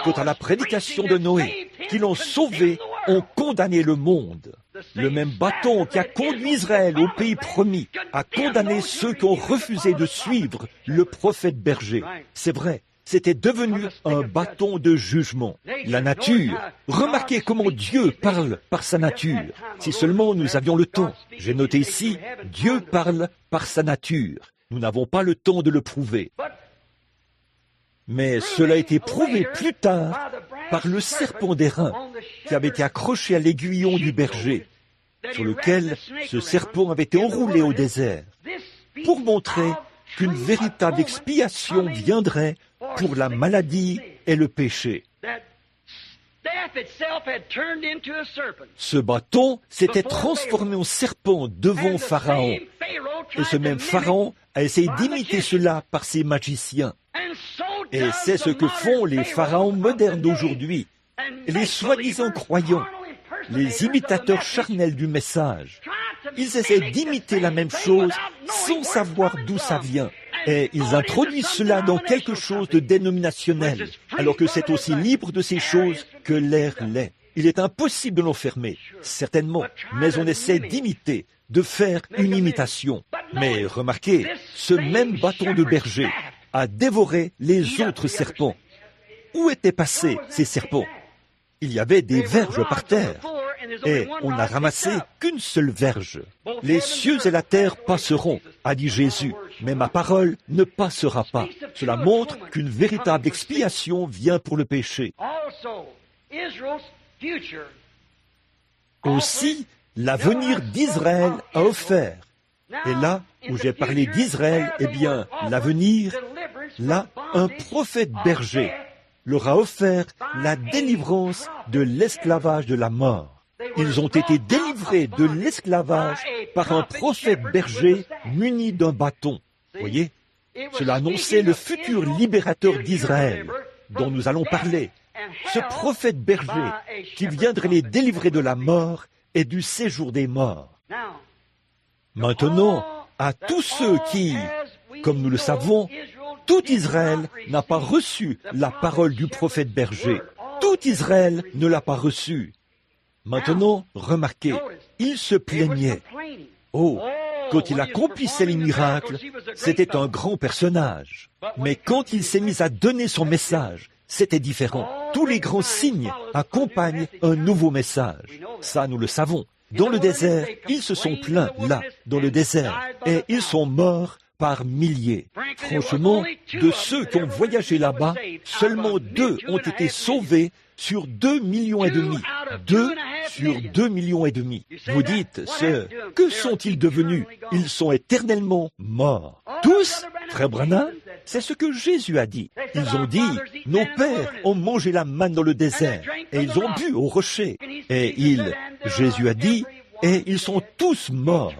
quant à la prédication de Noé, qui l'ont sauvé, ont condamné le monde. Le même bâton qui a conduit Israël au pays promis a condamné ceux qui ont refusé de suivre le prophète berger. C'est vrai, c'était devenu un bâton de jugement. La nature, remarquez comment Dieu parle par sa nature. Si seulement nous avions le temps. J'ai noté ici, Dieu parle par sa nature. Nous n'avons pas le temps de le prouver. Mais cela a été prouvé plus tard par le serpent d'airain qui avait été accroché à l'aiguillon du berger, sur lequel ce serpent avait été enroulé au désert, pour montrer qu'une véritable expiation viendrait pour la maladie et le péché. Ce bâton s'était transformé en serpent devant Pharaon, et ce même Pharaon a essayé d'imiter cela par ses magiciens. Et c'est ce que font les pharaons modernes d'aujourd'hui, les soi-disant croyants, les imitateurs charnels du message. Ils essaient d'imiter la même chose sans savoir d'où ça vient. Et ils introduisent cela dans quelque chose de dénominationnel, alors que c'est aussi libre de ces choses que l'air l'est. Il est impossible de l'enfermer, certainement, mais on essaie d'imiter, de faire une imitation. Mais remarquez, ce même bâton de berger a dévoré les autres serpents. Où étaient passés ces serpents? Il y avait des verges par terre, et on n'a ramassé qu'une seule verge. Les cieux et la terre passeront, a dit Jésus, mais ma parole ne passera pas. Cela montre qu'une véritable expiation vient pour le péché. Aussi, l'avenir d'Israël a offert. Et là où j'ai parlé d'Israël, eh bien, l'avenir, là, un prophète berger leur a offert la délivrance de l'esclavage de la mort. Ils ont été délivrés de l'esclavage par un prophète berger muni d'un bâton. Voyez, cela annonçait le futur libérateur d'Israël, dont nous allons parler. Ce prophète berger qui viendrait les délivrer de la mort et du séjour des morts. Maintenant, à tous ceux qui, comme nous le savons, tout Israël n'a pas reçu la parole du prophète berger. Tout Israël ne l'a pas reçue. Maintenant, remarquez, il se plaignait. Oh, quand il accomplissait les miracles, c'était un grand personnage. Mais quand il s'est mis à donner son message, c'était différent. Tous les grands signes accompagnent un nouveau message. Ça, nous le savons. Dans le désert, ils se sont plaints, là, dans le désert, et ils sont morts par milliers. Franchement, de ceux qui ont voyagé là-bas, seulement 2 ont été sauvés sur 2,5 millions. 2 sur 2,5 millions. Vous dites, que sont-ils devenus? Ils sont éternellement morts. Tous, frère Branham, c'est ce que Jésus a dit. Ils ont dit, nos pères ont mangé la manne dans le désert, et ils ont bu au rocher. Et Jésus a dit, et ils sont tous morts,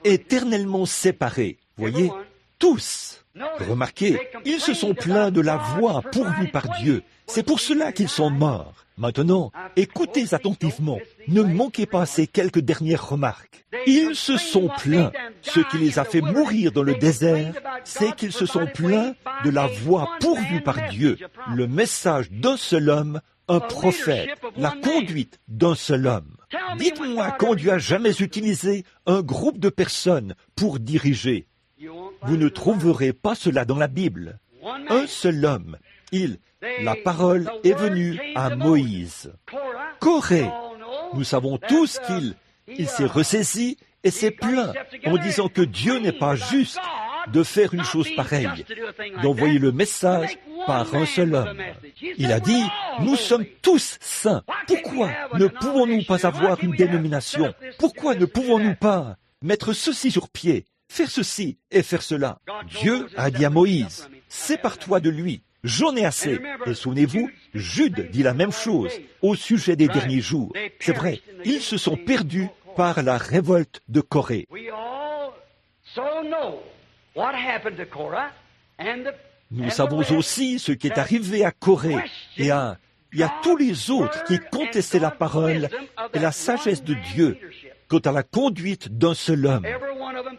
éternellement séparés. Voyez, tous. Remarquez, ils se sont plaints de la voie pourvue par Dieu. C'est pour cela qu'ils sont morts. Maintenant, écoutez attentivement. Ne manquez pas ces quelques dernières remarques. Ils se sont plaints. Ce qui les a fait mourir dans le désert, c'est qu'ils se sont plaints de la voie pourvue par Dieu, le message d'un seul homme, un prophète, la conduite d'un seul homme. Dites-moi quand Dieu a jamais utilisé un groupe de personnes pour diriger. Vous ne trouverez pas cela dans la Bible. Un seul homme. La parole est venue à Moïse. Corée, nous savons tous qu'il s'est ressaisi et s'est plaint en disant que Dieu n'est pas juste de faire une chose pareille, d'envoyer le message par un seul homme. Il a dit, nous sommes tous saints. Pourquoi ne pouvons-nous pas avoir une dénomination? Pourquoi ne pouvons-nous pas mettre ceci sur pied, faire ceci et faire cela? Dieu a dit à Moïse, sépare-toi de lui. J'en ai assez. Et souvenez-vous, Jude dit la même chose au sujet des derniers jours. C'est vrai, ils se sont perdus par la révolte de Corée. Nous savons aussi ce qui est arrivé à Corée et à tous les autres qui contestaient la parole et la sagesse de Dieu quant à la conduite d'un seul homme.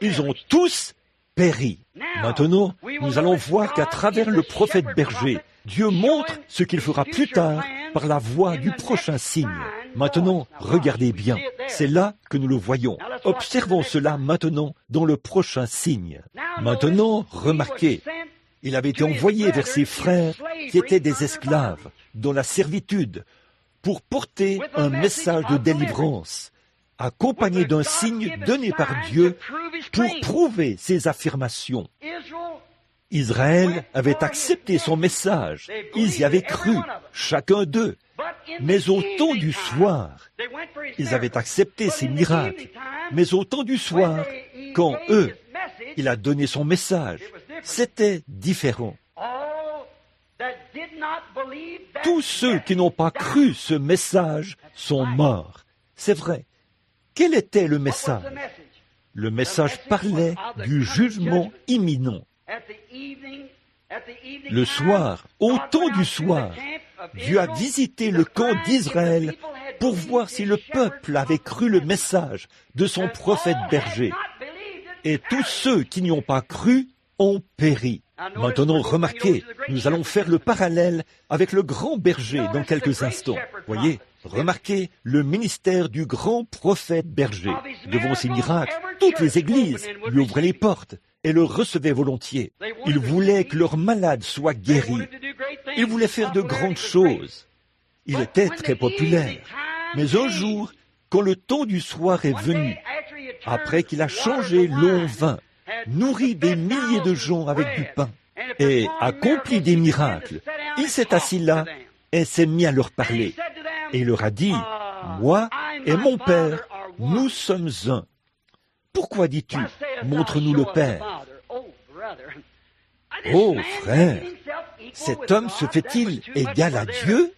Ils ont tous péri. Maintenant, nous allons voir qu'à travers le prophète berger, Dieu montre ce qu'il fera plus tard par la voie du prochain signe. Maintenant, regardez bien, c'est là que nous le voyons. Observons cela maintenant dans le prochain signe. Maintenant, remarquez, il avait été envoyé vers ses frères qui étaient des esclaves, dans la servitude, pour porter un message de délivrance, accompagné d'un signe donné par Dieu pour prouver ses affirmations. Israël avait accepté son message. Ils y avaient cru, chacun d'eux. Mais au temps du soir, ils avaient accepté ses miracles. Mais au temps du soir, quand eux, il a donné son message, c'était différent. Tous ceux qui n'ont pas cru ce message sont morts. C'est vrai. Quel était le message? Le message parlait du jugement imminent. Le soir, au temps du soir, Dieu a visité le camp d'Israël pour voir si le peuple avait cru le message de son prophète berger. Et tous ceux qui n'y ont pas cru ont péri. Maintenant, remarquez, nous allons faire le parallèle avec le grand berger dans quelques instants. Voyez, remarquez le ministère du grand prophète berger. Devant ces miracles, toutes les églises lui ouvraient les portes et le recevaient volontiers. Ils voulaient que leurs malades soient guéris. Ils voulaient faire de grandes choses. Il était très populaire. Mais un jour, quand le temps du soir est venu, après qu'il a changé l'eau en vin, nourri des milliers de gens avec du pain, et accompli des miracles, il s'est assis là et s'est mis à leur parler. Et il leur a dit, « Moi et mon Père, nous sommes un. » Pourquoi dis-tu, « Montre-nous le Père » ? Oh, frère, cet homme se fait-il égal à Dieu?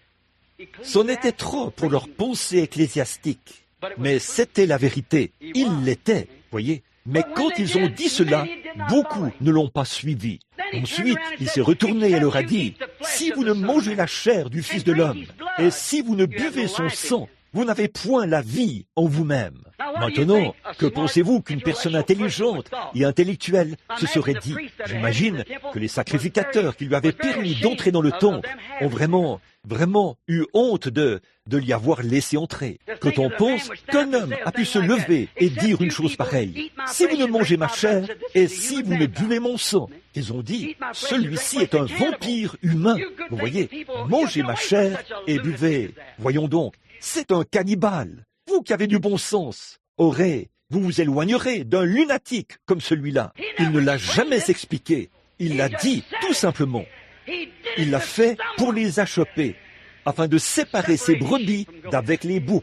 C'en était trop pour leur pensée ecclésiastique. Mais c'était la vérité. Il l'était, voyez. Mais quand ils ont dit cela, beaucoup ne l'ont pas suivi. Ensuite, il s'est retourné et leur a dit, « Si vous ne mangez la chair du Fils de l'homme, et si vous ne buvez son sang, vous n'avez point la vie en vous-même. » Maintenant, que pensez-vous qu'une personne intelligente et intellectuelle se serait dit? J'imagine que les sacrificateurs qui lui avaient permis d'entrer dans le temple ont vraiment eu honte de l'y avoir laissé entrer. Quand on pense qu'un homme a pu se lever et dire une chose pareille, « Si vous ne mangez ma chair et si vous ne buvez mon sang », ils ont dit, « Celui-ci est un vampire humain. » Vous voyez, mangez ma chair et buvez. Voyons donc, c'est un cannibale. Vous qui avez du bon sens, vous vous éloignerez d'un lunatique comme celui-là. Il ne l'a jamais expliqué. Il l'a dit tout simplement. Il l'a fait pour les achoper, afin de séparer ses brebis d'avec les boucs.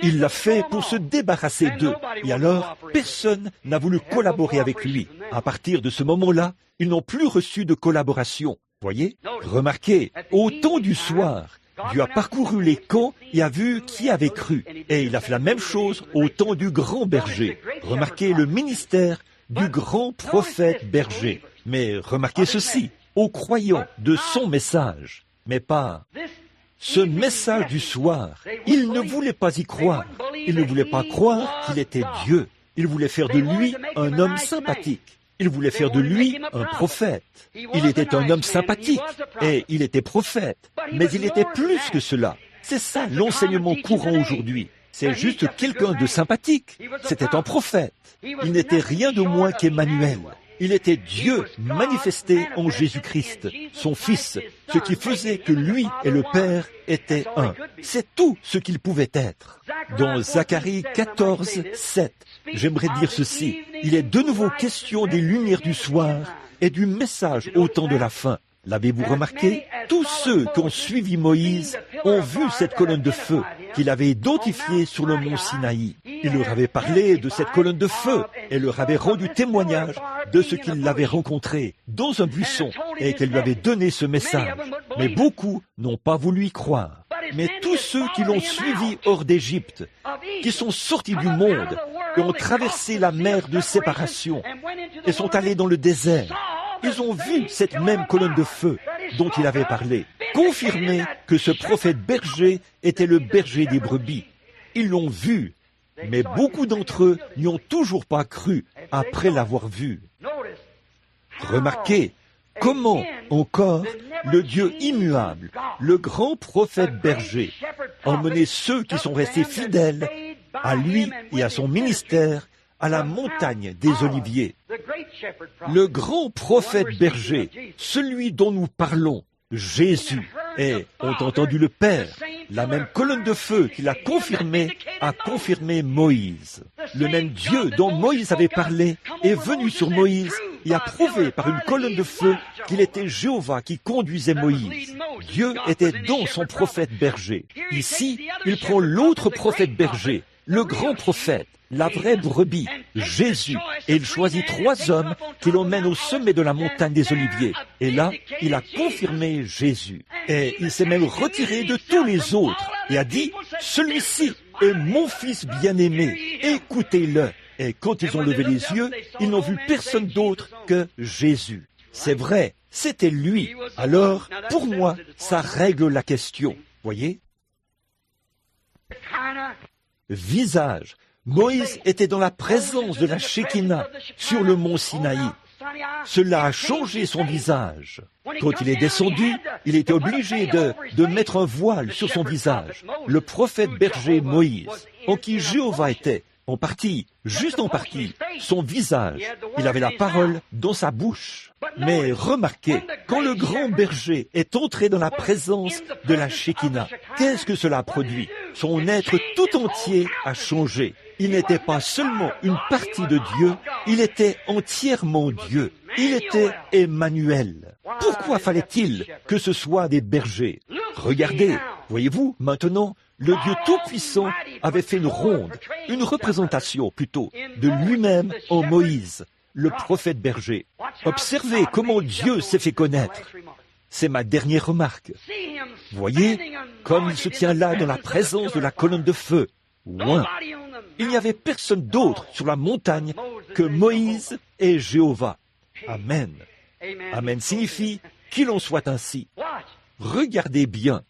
Il l'a fait pour se débarrasser d'eux. Et alors, personne n'a voulu collaborer avec lui. À partir de ce moment-là, ils n'ont plus reçu de collaboration. Voyez? Remarquez, au temps du soir, Dieu a parcouru les camps et a vu qui avait cru. Et il a fait la même chose au temps du grand berger. Remarquez le ministère du grand prophète berger. Mais remarquez ceci, aux croyants de son message, mais pas ce message du soir. Il ne voulait pas y croire. Il ne voulait pas croire qu'il était Dieu. Il voulait faire de lui un homme sympathique. Il voulait faire de lui un prophète. Il était un homme sympathique et il était prophète. Mais il était plus que cela. C'est ça l'enseignement courant aujourd'hui. C'est juste quelqu'un de sympathique. C'était un prophète. Il n'était rien de moins qu'Emmanuel. Il était Dieu manifesté en Jésus-Christ, son Fils, ce qui faisait que lui et le Père étaient un. C'est tout ce qu'il pouvait être. Dans Zacharie 14, 7, j'aimerais dire ceci. Il est de nouveau question des lumières du soir et du message au temps de la fin. L'avez-vous remarqué? Tous ceux qui ont suivi Moïse ont vu cette colonne de feu qu'il avait identifiée sur le mont Sinaï. Il leur avait parlé de cette colonne de feu et leur avait rendu témoignage de ce qu'il l'avait rencontré dans un buisson et qu'elle lui avait donné ce message. Mais beaucoup n'ont pas voulu y croire. Mais tous ceux qui l'ont suivi hors d'Égypte, qui sont sortis du monde et ont traversé la mer de séparation et sont allés dans le désert, ils ont vu cette même colonne de feu dont il avait parlé, confirmer que ce prophète berger était le berger des brebis. Ils l'ont vu, mais beaucoup d'entre eux n'y ont toujours pas cru après l'avoir vu. Remarquez comment encore le Dieu immuable, le grand prophète berger, a emmené ceux qui sont restés fidèles à lui et à son ministère à la montagne des Oliviers. Le grand prophète berger, celui dont nous parlons, Jésus, et ont entendu le Père, La même colonne de feu qui l'a confirmé a confirmé Moïse. Le même Dieu dont Moïse avait parlé est venu sur Moïse et a prouvé par une colonne de feu qu'il était Jéhovah qui conduisait Moïse. Dieu était donc son prophète berger. Ici, il prend l'autre prophète berger, le grand prophète, la vraie brebis, Jésus, et il choisit 3 hommes qui l'emmènent au sommet de la montagne des Oliviers. Et là, il a confirmé Jésus. Et il s'est même retiré de tous les autres et a dit, « Celui-ci est mon fils bien-aimé, écoutez-le. » Et quand ils ont levé les yeux, ils n'ont vu personne d'autre que Jésus. C'est vrai, c'était lui. Alors, pour moi, ça règle la question. Voyez? Visage. Moïse était dans la présence de la Shekinah sur le mont Sinaï. Cela a changé son visage. Quand il est descendu, il était obligé de mettre un voile sur son visage. Le prophète berger Moïse, en qui Jéhovah était, en partie, juste en partie, son visage. Il avait la parole dans sa bouche. Mais remarquez, quand le grand berger est entré dans la présence de la Shekinah, qu'est-ce que cela a produit? Son être tout entier a changé. Il n'était pas seulement une partie de Dieu, il était entièrement Dieu. Il était Emmanuel. Pourquoi fallait-il que ce soit des bergers? Regardez, voyez-vous, maintenant, le Dieu Tout-Puissant avait fait une représentation plutôt, de lui-même en Moïse, le prophète berger. Observez comment Dieu s'est fait connaître. C'est ma dernière remarque. Voyez, comme il se tient là dans la présence de la colonne de feu. Ouin. Il n'y avait personne d'autre sur la montagne que Moïse et Jéhovah. Amen. Amen signifie qu'il en soit ainsi. Regardez bien.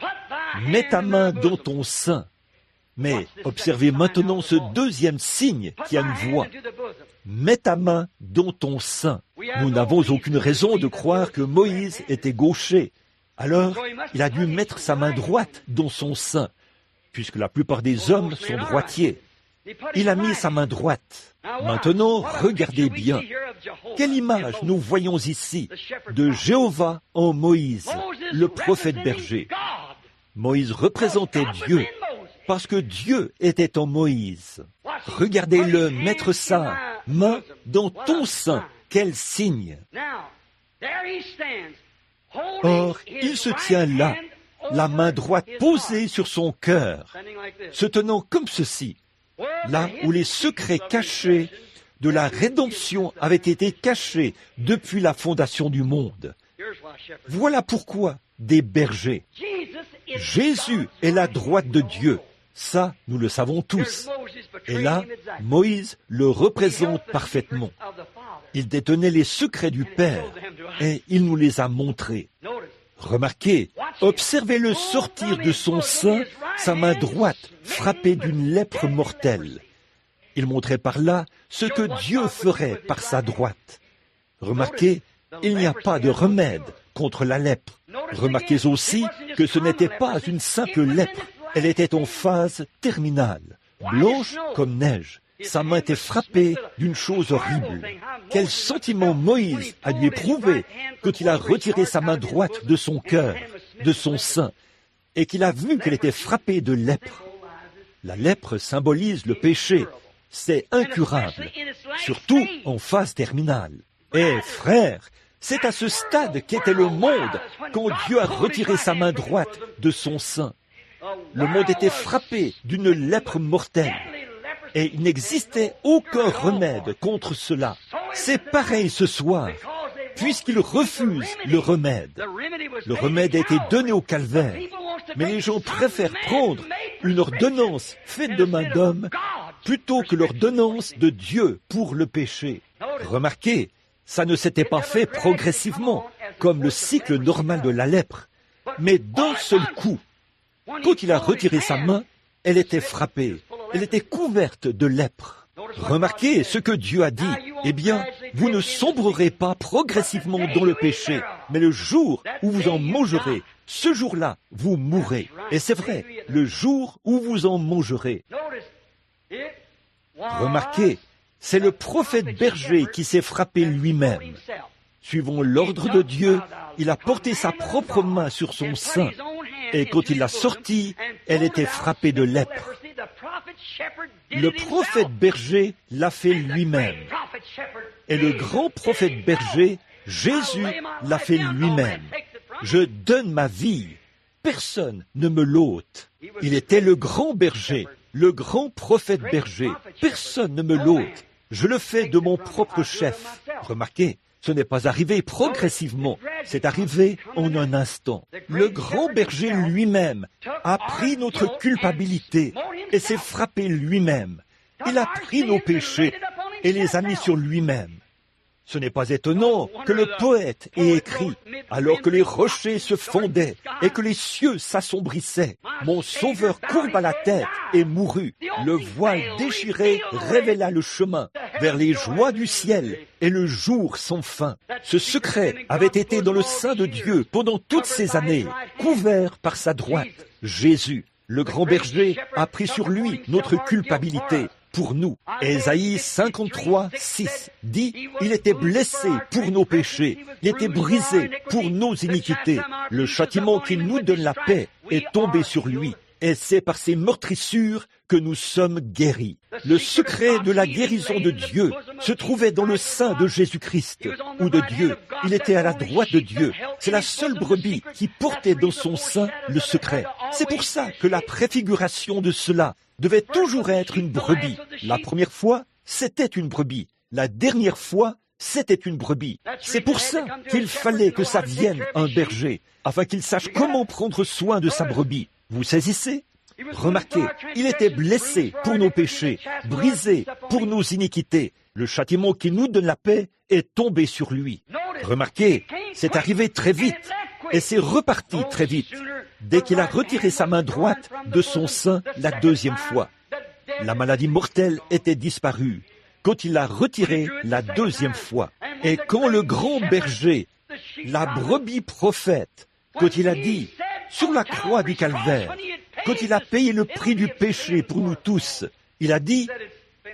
Mets ta main dans ton sein. Mais observez maintenant ce deuxième signe qui a une voix. Mets ta main dans ton sein. Nous n'avons aucune raison de croire que Moïse était gaucher. Alors, il a dû mettre sa main droite dans son sein, puisque la plupart des hommes sont droitiers. Il a mis sa main droite. Maintenant, regardez bien. Quelle image nous voyons ici de Jéhovah en Moïse, le prophète berger. Moïse représentait Dieu, parce que Dieu était en Moïse. Regardez-le mettre sa main dans ton sein. Quel signe! Or, il se tient là, la main droite posée sur son cœur, se tenant comme ceci, là où les secrets cachés de la rédemption avaient été cachés depuis la fondation du monde. Voilà pourquoi des bergers. Jésus est la droite de Dieu. Ça, nous le savons tous. Et là, Moïse le représente parfaitement. Il détenait les secrets du Père et il nous les a montrés. Remarquez, observez-le sortir de son sein, sa main droite frappée d'une lèpre mortelle. Il montrait par là ce que Dieu ferait par sa droite. Remarquez, il n'y a pas de remède contre la lèpre. Remarquez aussi que ce n'était pas une simple lèpre, elle était en phase terminale, blanche comme neige. Sa main était frappée d'une chose horrible. Quel sentiment Moïse a dû éprouver quand il a retiré sa main droite de son cœur, de son sein, et qu'il a vu qu'elle était frappée de lèpre. La lèpre symbolise le péché. C'est incurable, surtout en phase terminale. Et frère, c'est à ce stade qu'était le monde quand Dieu a retiré sa main droite de son sein. Le monde était frappé d'une lèpre mortelle. Et il n'existait aucun remède contre cela. C'est pareil ce soir, puisqu'il refuse le remède. Le remède a été donné au calvaire, mais les gens préfèrent prendre une ordonnance faite de main d'homme plutôt que l'ordonnance de Dieu pour le péché. Remarquez, ça ne s'était pas fait progressivement, comme le cycle normal de la lèpre, mais d'un seul coup. Quand il a retiré sa main, elle était frappée. Elle était couverte de lèpre. Remarquez ce que Dieu a dit. Eh bien, vous ne sombrerez pas progressivement dans le péché, mais le jour où vous en mangerez, ce jour-là, vous mourrez. Et c'est vrai, le jour où vous en mangerez. Remarquez, c'est le prophète berger qui s'est frappé lui-même. Suivant l'ordre de Dieu, il a porté sa propre main sur son sein, et quand il l'a sortie, elle était frappée de lèpre. Le prophète berger l'a fait lui-même, et le grand prophète berger, Jésus, l'a fait lui-même. Je donne ma vie, personne ne me l'ôte. Il était le grand berger, le grand prophète berger, personne ne me l'ôte. Je le fais de mon propre chef. Remarquez, ce n'est pas arrivé progressivement, c'est arrivé en un instant. Le grand berger lui-même a pris notre culpabilité et s'est frappé lui-même. Il a pris nos péchés et les a mis sur lui-même. Ce n'est pas étonnant que le poète ait écrit, alors que les rochers se fondaient et que les cieux s'assombrissaient. Mon sauveur courba la tête et mourut. Le voile déchiré révéla le chemin vers les joies du ciel et le jour sans fin. Ce secret avait été dans le sein de Dieu pendant toutes ces années, couvert par sa droite. Jésus, le grand berger, a pris sur lui notre culpabilité pour nous. Ésaïe 53, 6 dit, « Il était blessé pour nos péchés, il était brisé pour nos iniquités. Le châtiment qui nous donne la paix est tombé sur lui, et c'est par ses meurtrissures que nous sommes guéris. » Le secret de la guérison de Dieu se trouvait dans le sein de Jésus-Christ, ou de Dieu. Il était à la droite de Dieu. C'est la seule brebis qui portait dans son sein le secret. C'est pour ça que la préfiguration de cela devait toujours être une brebis. La première fois, c'était une brebis. La dernière fois, c'était une brebis. C'est pour ça qu'il fallait que ça vienne un berger, afin qu'il sache comment prendre soin de sa brebis. Vous saisissez? Remarquez, il était blessé pour nos péchés, brisé pour nos iniquités. Le châtiment qui nous donne la paix est tombé sur lui. Remarquez, c'est arrivé très vite et c'est reparti très vite, dès qu'il a retiré sa main droite de son sein la deuxième fois. La maladie mortelle était disparue quand il l'a retirée la deuxième fois. Et quand le grand berger, la brebis prophète, quand il a dit, sur la croix du calvaire, quand il a payé le prix du péché pour nous tous, il a dit,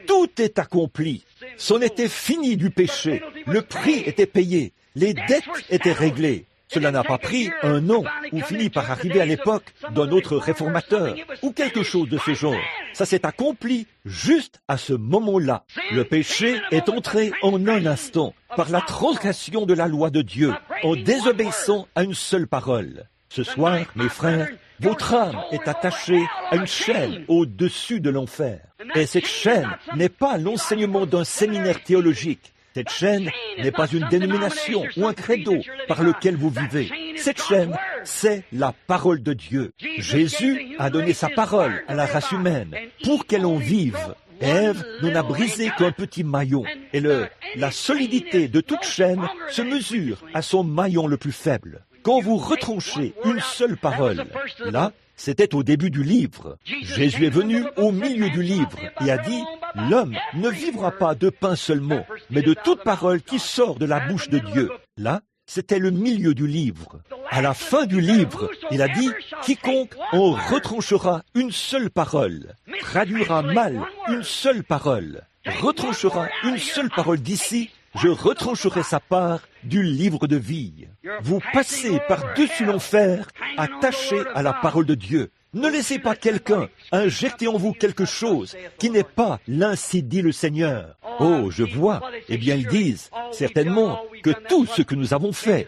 tout est accompli. C'en était fini du péché. Le prix était payé. Les dettes étaient réglées. Cela n'a pas pris un an ou fini par arriver à l'époque d'un autre réformateur ou quelque chose de ce genre. Ça s'est accompli juste à ce moment-là. Le péché est entré en un instant par la transgression de la loi de Dieu en désobéissant à une seule parole. Ce soir, mes frères, votre âme est attachée à une chaîne au-dessus de l'enfer. Et cette chaîne n'est pas l'enseignement d'un séminaire théologique. Cette chaîne n'est pas une dénomination ou un credo par lequel vous vivez. Cette chaîne, c'est la parole de Dieu. Jésus a donné sa parole à la race humaine pour qu'elle en vive. Ève n'en a brisé qu'un petit maillon. Et la solidité de toute chaîne se mesure à son maillon le plus faible. Quand vous retranchez une seule parole, là, c'était au début du livre. Jésus est venu au milieu du livre et a dit, « L'homme ne vivra pas de pain seulement, mais de toute parole qui sort de la bouche de Dieu. » Là, c'était le milieu du livre. À la fin du livre, il a dit, « Quiconque en retranchera une seule parole, traduira mal une seule parole, retranchera une seule parole d'ici, je retrancherai sa part du livre de vie. » Vous passez par-dessus l'enfer, attaché à la parole de Dieu. Ne laissez pas quelqu'un injecter en vous quelque chose qui n'est pas l'ainsi dit le Seigneur. Oh, je vois. Eh bien, ils disent certainement que tout ce que nous avons fait,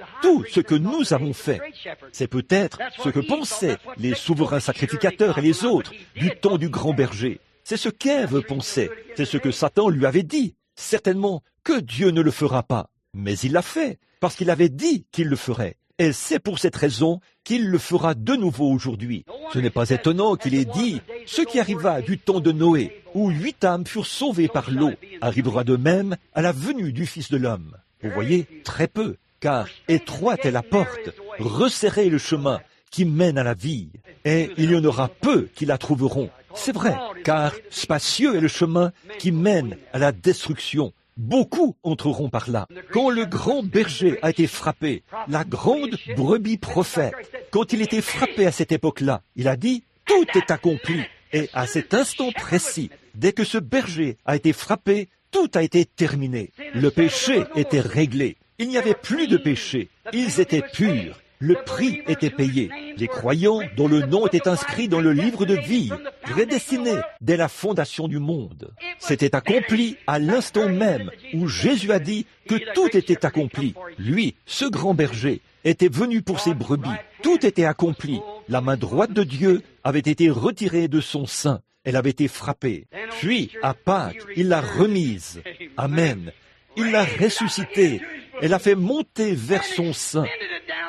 c'est peut-être ce que pensaient les souverains sacrificateurs et les autres du temps du grand berger. C'est ce qu'Ève pensait. C'est ce que Satan lui avait dit. Certainement que Dieu ne le fera pas. Mais il l'a fait, parce qu'il avait dit qu'il le ferait. Et c'est pour cette raison qu'il le fera de nouveau aujourd'hui. Ce n'est pas étonnant qu'il ait dit « Ce qui arriva du temps de Noé, où 8 âmes furent sauvées par l'eau, arrivera de même à la venue du Fils de l'homme. » Vous voyez, très peu, car étroite est la porte, resserrez le chemin qui mène à la vie, et il y en aura peu qui la trouveront. C'est vrai, car spacieux est le chemin qui mène à la destruction. Beaucoup entreront par là. Quand le grand berger a été frappé, la grande brebis prophète, quand il était frappé à cette époque-là, il a dit « Tout est accompli ». Et à cet instant précis, dès que ce berger a été frappé, tout a été terminé. Le péché était réglé. Il n'y avait plus de péché. Ils étaient purs. Le prix était payé. Les croyants dont le nom était inscrit dans le livre de vie, prédestinés dès la fondation du monde. C'était accompli à l'instant même où Jésus a dit que tout était accompli. Lui, ce grand berger, était venu pour ses brebis. Tout était accompli. La main droite de Dieu avait été retirée de son sein. Elle avait été frappée. Puis, à Pâques, il l'a remise. Amen. Il l'a ressuscitée. Elle a fait monter vers son sein.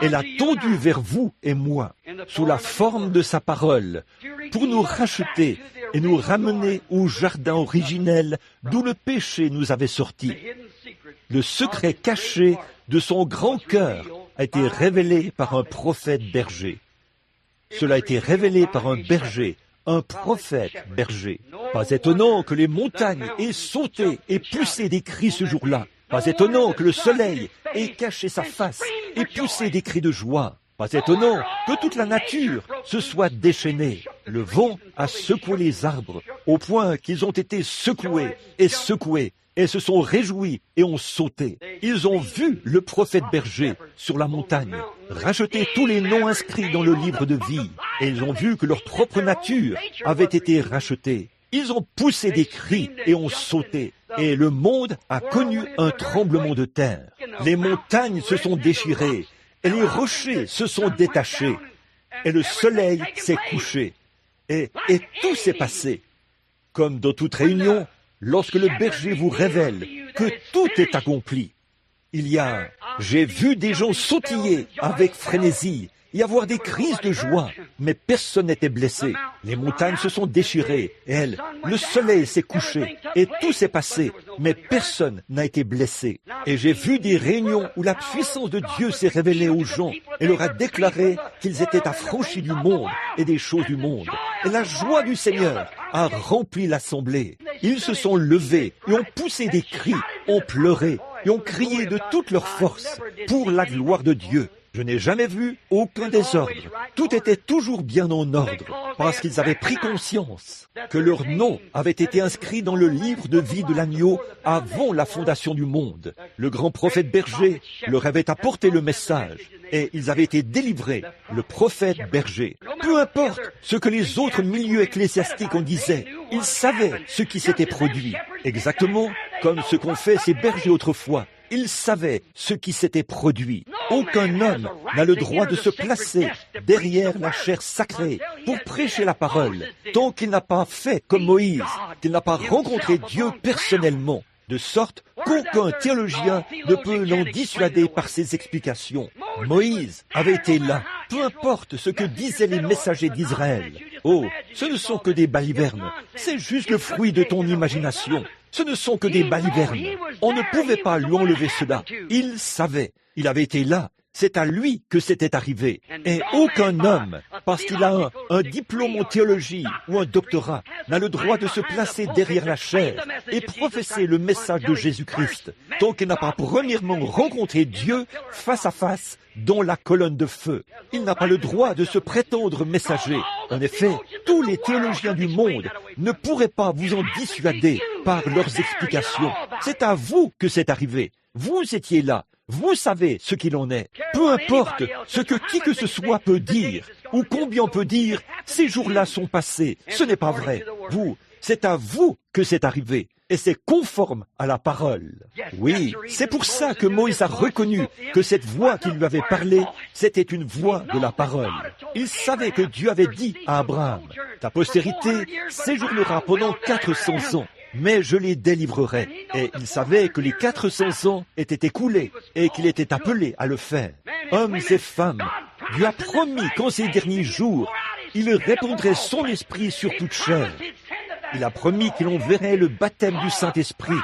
Elle a tendu vers vous et moi, sous la forme de sa parole, pour nous racheter et nous ramener au jardin originel d'où le péché nous avait sortis. Le secret caché de son grand cœur a été révélé par un prophète berger. Cela a été révélé par un berger, un prophète berger. Pas étonnant que les montagnes aient sauté et poussé des cris ce jour-là. Pas étonnant que le soleil ait caché sa face et poussé des cris de joie. Pas étonnant que toute la nature se soit déchaînée. Le vent a secoué les arbres au point qu'ils ont été secoués et se sont réjouis et ont sauté. Ils ont vu le prophète berger sur la montagne racheter tous les noms inscrits dans le livre de vie et ils ont vu que leur propre nature avait été rachetée. Ils ont poussé des cris et ont sauté. Et le monde a connu un tremblement de terre. Les montagnes se sont déchirées et les rochers se sont détachés. Et le soleil s'est couché. Et tout s'est passé. Comme dans toute réunion, lorsque le berger vous révèle que tout est accompli. J'ai vu des gens sautiller avec frénésie et avoir des crises de joie, mais personne n'était blessé. Les montagnes se sont déchirées, et le soleil s'est couché, et tout s'est passé, mais personne n'a été blessé. Et j'ai vu des réunions où la puissance de Dieu s'est révélée aux gens et leur a déclaré qu'ils étaient affranchis du monde et des choses du monde. Et la joie du Seigneur a rempli l'assemblée. Ils se sont levés et ont poussé des cris, ont pleuré et ont crié de toute leur force pour la gloire de Dieu. Je n'ai jamais vu aucun désordre. Tout était toujours bien en ordre, parce qu'ils avaient pris conscience que leur nom avait été inscrit dans le livre de vie de l'agneau avant la fondation du monde. Le grand prophète berger leur avait apporté le message, et ils avaient été délivrés, le prophète berger. Peu importe ce que les autres milieux ecclésiastiques en disaient, ils savaient ce qui s'était produit, exactement comme ce qu'ont fait ces bergers autrefois. Ils savaient ce qui s'était produit. Aucun homme n'a le droit de se placer derrière la chair sacrée pour prêcher la parole, tant qu'il n'a pas fait comme Moïse, qu'il n'a pas rencontré Dieu personnellement, de sorte qu'aucun théologien ne peut l'en dissuader par ses explications. Moïse avait été là, peu importe ce que disaient les messagers d'Israël. Oh, ce ne sont que des balivernes, c'est juste le fruit de ton imagination. Ce ne sont que des balivernes. On ne pouvait pas lui enlever cela. Il savait. Il avait été là. C'est à lui que c'était arrivé. Et aucun homme, parce qu'il a un diplôme en théologie ou un doctorat, n'a le droit de se placer derrière la chair et professer le message de Jésus-Christ, tant qu'il n'a pas premièrement rencontré Dieu face à face dans la colonne de feu. Il n'a pas le droit de se prétendre messager. En effet, tous les théologiens du monde ne pourraient pas vous en dissuader par leurs explications. C'est à vous que c'est arrivé. Vous étiez là. Vous savez ce qu'il en est. Peu importe ce que qui que ce soit peut dire, ou combien on peut dire, ces jours-là sont passés. Ce n'est pas vrai. C'est à vous que c'est arrivé. Et c'est conforme à la parole. Oui, c'est pour ça que Moïse a reconnu que cette voix qui lui avait parlé, c'était une voix de la parole. Il savait que Dieu avait dit à Abraham, « Ta postérité séjournera pendant 400 ans. Mais je les délivrerai. » Et il savait que les 400 ans étaient écoulés et qu'il était appelé à le faire. Hommes et femmes, Dieu a promis qu'en ces derniers jours, il répandrait son esprit sur toute chair. Il a promis qu'il enverrait le baptême du Saint-Esprit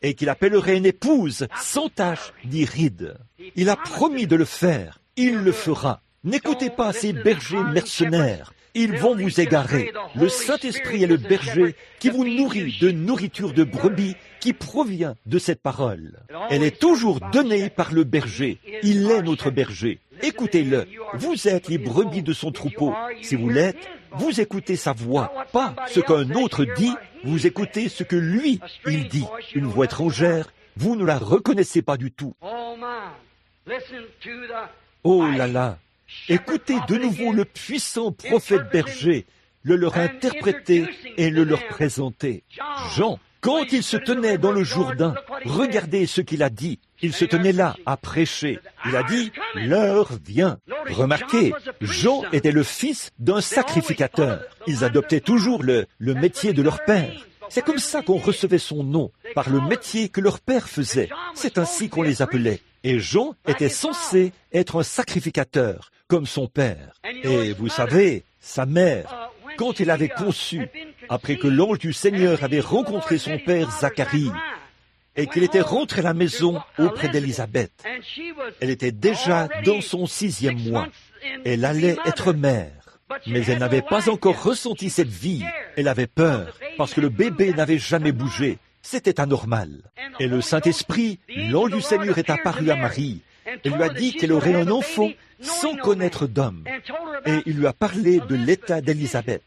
et qu'il appellerait une épouse sans tache ni ride. Il a promis de le faire. Il le fera. N'écoutez pas ces bergers mercenaires. Ils vont vous égarer. Le Saint-Esprit est le berger qui vous nourrit de nourriture de brebis qui provient de cette parole. Elle est toujours donnée par le berger. Il est notre berger. Écoutez-le. Vous êtes les brebis de son troupeau. Si vous l'êtes, vous écoutez sa voix. Pas ce qu'un autre dit, vous écoutez ce que lui, il dit. Une voix étrangère, vous ne la reconnaissez pas du tout. Oh là là! Écoutez de nouveau le puissant prophète berger le leur interpréter et le leur présenter. Jean, quand il se tenait dans le Jourdain, regardez ce qu'il a dit. Il se tenait là à prêcher. Il a dit, l'heure vient. Remarquez, Jean était le fils d'un sacrificateur. Ils adoptaient toujours le métier de leur père. C'est comme ça qu'on recevait son nom, par le métier que leur père faisait. C'est ainsi qu'on les appelait. Et Jean était censé être un sacrificateur, comme son père. Et vous savez, sa mère, quand elle avait conçu, après que l'ange du Seigneur avait rencontré son père Zacharie, et qu'il était rentré à la maison auprès d'Élisabeth, elle était déjà dans son 6e mois. Elle allait être mère. Mais elle n'avait pas encore ressenti cette vie. Elle avait peur, parce que le bébé n'avait jamais bougé. C'était anormal. Et le Saint-Esprit, l'ange du Seigneur est apparu à Marie, et lui a dit qu'elle aurait un enfant sans connaître d'homme. Et il lui a parlé de l'état d'Élisabeth.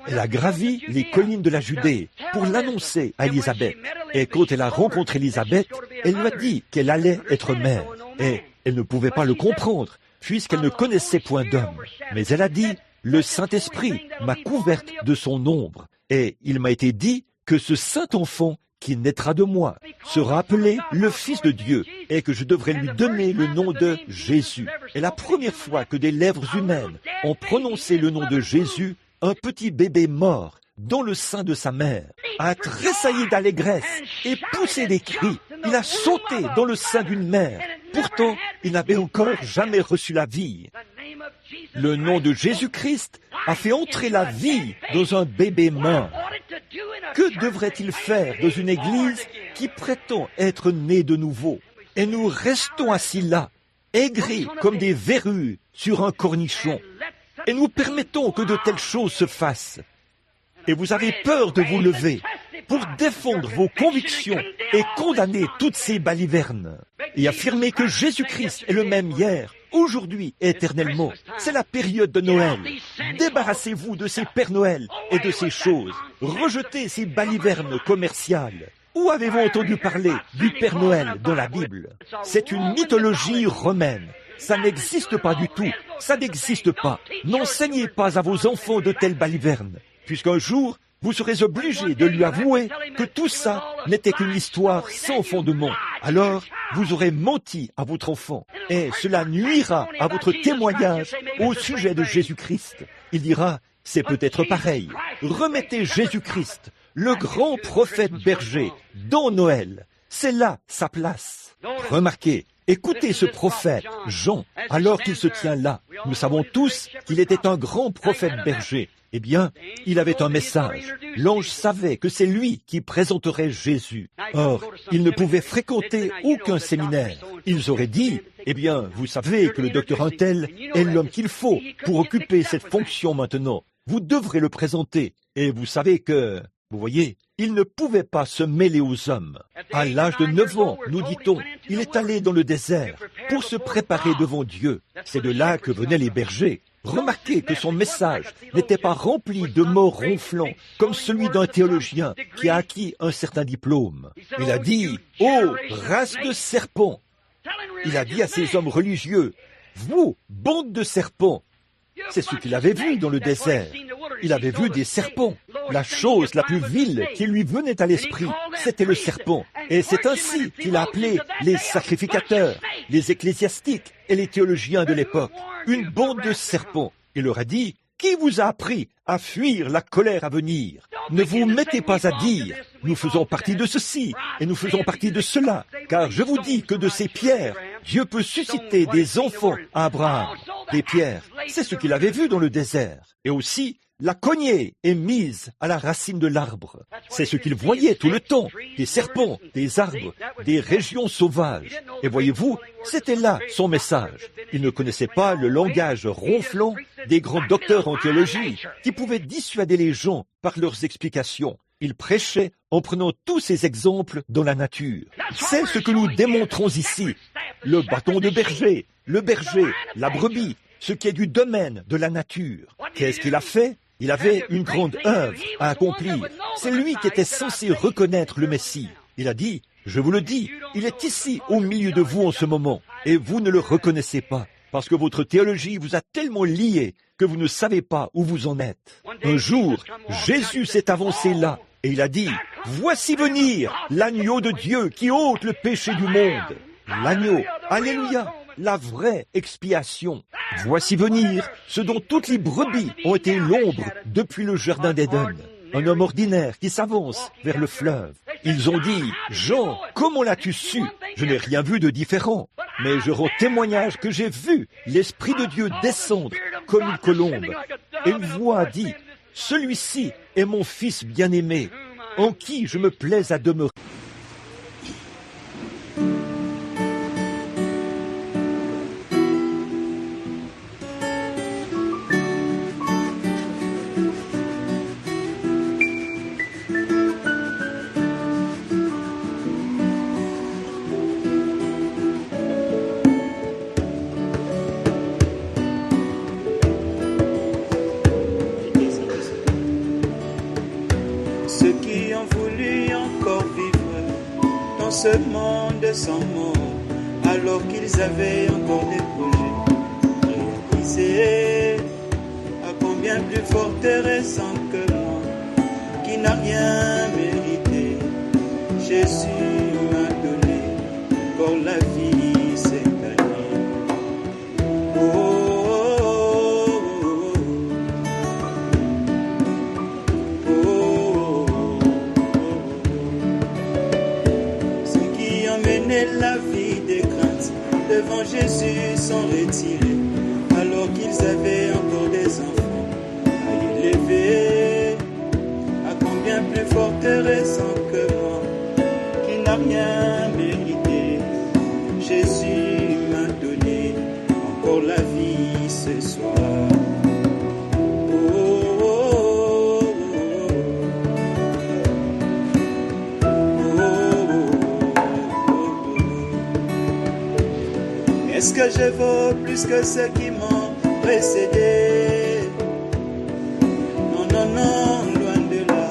Elle a gravi les collines de la Judée pour l'annoncer à Élisabeth. Et quand elle a rencontré Élisabeth, elle lui a dit qu'elle allait être mère. Et elle ne pouvait pas le comprendre, puisqu'elle ne connaissait point d'homme. Mais elle a dit, le Saint-Esprit m'a couverte de son ombre. Et il m'a été dit que ce saint enfant qui naîtra de moi sera appelé le Fils de Dieu, et que je devrais lui donner le nom de Jésus. Et la première fois que des lèvres humaines ont prononcé le nom de Jésus, un petit bébé mort dans le sein de sa mère a tressailli d'allégresse et poussé des cris. Il a sauté dans le sein d'une mère. Pourtant, il n'avait encore jamais reçu la vie. Le nom de Jésus-Christ a fait entrer la vie dans un bébé mort. Que devrait-il faire dans une église qui prétend être née de nouveau? Et nous restons assis là, aigris comme des verrues sur un cornichon. Et nous permettons que de telles choses se fassent. Et vous avez peur de vous lever pour défendre vos convictions et condamner toutes ces balivernes. Et affirmer que Jésus-Christ est le même hier, aujourd'hui et éternellement. C'est la période de Noël. Débarrassez-vous de ces Pères Noël et de ces choses. Rejetez ces balivernes commerciales. Où avez-vous entendu parler du Père Noël dans la Bible? C'est une mythologie romaine. Ça n'existe pas du tout. Ça n'existe pas. N'enseignez pas à vos enfants de telles balivernes, puisqu'un jour, vous serez obligés de lui avouer que tout ça n'était qu'une histoire sans fondement. Alors, vous aurez menti à votre enfant, et cela nuira à votre témoignage au sujet de Jésus-Christ. Il dira, c'est peut-être pareil. Remettez Jésus-Christ, le grand prophète berger, dans Noël. C'est là sa place. Remarquez, écoutez ce prophète, Jean, alors qu'il se tient là. Nous savons tous qu'il était un grand prophète berger. Eh bien, il avait un message. L'ange savait que c'est lui qui présenterait Jésus. Or, il ne pouvait fréquenter aucun séminaire. Ils auraient dit, eh bien, vous savez que le docteur Untel est l'homme qu'il faut pour occuper cette fonction maintenant. Vous devrez le présenter. Et vous savez que, vous voyez, il ne pouvait pas se mêler aux hommes. À l'âge de 9 ans, nous dit-on, il est allé dans le désert pour se préparer devant Dieu. C'est de là que venaient les bergers. Remarquez que son message n'était pas rempli de mots ronflants comme celui d'un théologien qui a acquis un certain diplôme. Il a dit, « Oh, race de serpents !» Il a dit à ces hommes religieux, « Vous, bande de serpents !» C'est ce qu'il avait vu dans le désert. Il avait vu des serpents. La chose la plus vile qui lui venait à l'esprit, c'était le serpent. Et c'est ainsi qu'il a appelé les sacrificateurs, les ecclésiastiques et les théologiens de l'époque. Une bande de serpents. Il leur a dit, qui vous a appris à fuir la colère à venir? Ne vous mettez pas à dire, nous faisons partie de ceci et nous faisons partie de cela, car je vous dis que de ces pierres, Dieu peut susciter des enfants à Abraham. Des pierres, c'est ce qu'il avait vu dans le désert. Et aussi, la cognée est mise à la racine de l'arbre. C'est ce qu'il voyait tout le temps, des serpents, des arbres, des régions sauvages. Et voyez-vous, c'était là son message. Il ne connaissait pas le langage ronflant des grands docteurs en théologie qui pouvaient dissuader les gens par leurs explications. Il prêchait en prenant tous ces exemples dans la nature. C'est ce que nous démontrons ici. Le bâton de berger, le berger, la brebis, ce qui est du domaine de la nature. Qu'est-ce qu'il a fait? Il avait une grande œuvre à accomplir. C'est lui qui était censé reconnaître le Messie. Il a dit, Je vous le dis, il est ici, au milieu de vous en ce moment, et vous ne le reconnaissez pas, parce que votre théologie vous a tellement lié que vous ne savez pas où vous en êtes. Un jour, Jésus s'est avancé là, et il a dit, « Voici venir l'agneau de Dieu qui ôte le péché du monde. » L'agneau, alléluia, la vraie expiation. Voici venir ce dont toutes les brebis ont été l'ombre depuis le jardin d'Éden. Un homme ordinaire qui s'avance vers le fleuve. Ils ont dit, « Jean, comment l'as-tu su? Je n'ai rien vu de différent. Mais je rends témoignage que j'ai vu l'Esprit de Dieu descendre comme une colombe. Et une voix a dit, « Celui-ci est mon Fils bien-aimé, en qui je me plais à demeurer. » Ceux qui ont voulu encore vivre dans ce monde sans mort, alors qu'ils avaient encore des projets réalisés, à combien plus fort et récent que moi, qui n'a rien mérité. Jésus m'a donné encore la vie cette année. La vie des craintes devant Jésus sont retirés, alors qu'ils avaient encore des enfants à élever. À combien plus fort et récent que moi, qui n'a rien mérité. Jésus m'a donné encore la vie ce soir. Est-ce que je vaux plus que ceux qui m'ont précédé? Non, non, non, loin de là.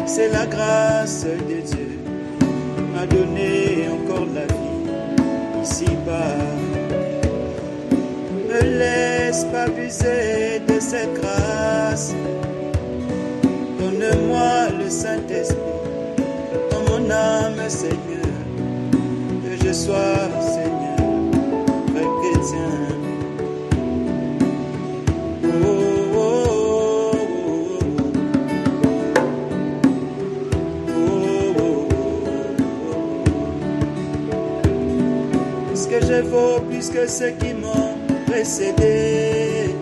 C'est la grâce de Dieu m'a donné encore la vie ici-bas. Ne laisse pas abuser de cette grâce. Donne-moi le Saint-Esprit dans mon âme, Seigneur, que je sois, Seigneur, chrétien. Est-ce que je vaux plus que ceux qui m'ont précédé?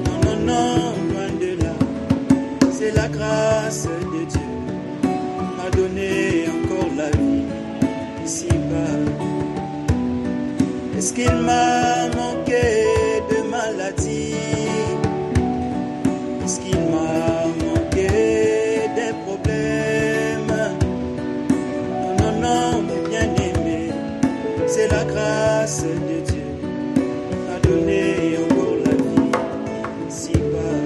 Non, non, non, loin de là. C'est la grâce de Dieu m'a donné encore la vie ici-bas. Est-ce qu'il m'a manqué de maladie? Est-ce qu'il m'a manqué des problèmes? Non, non, non, mon bien-aimé, c'est la grâce de Dieu m'a donné encore la vie ici-bas.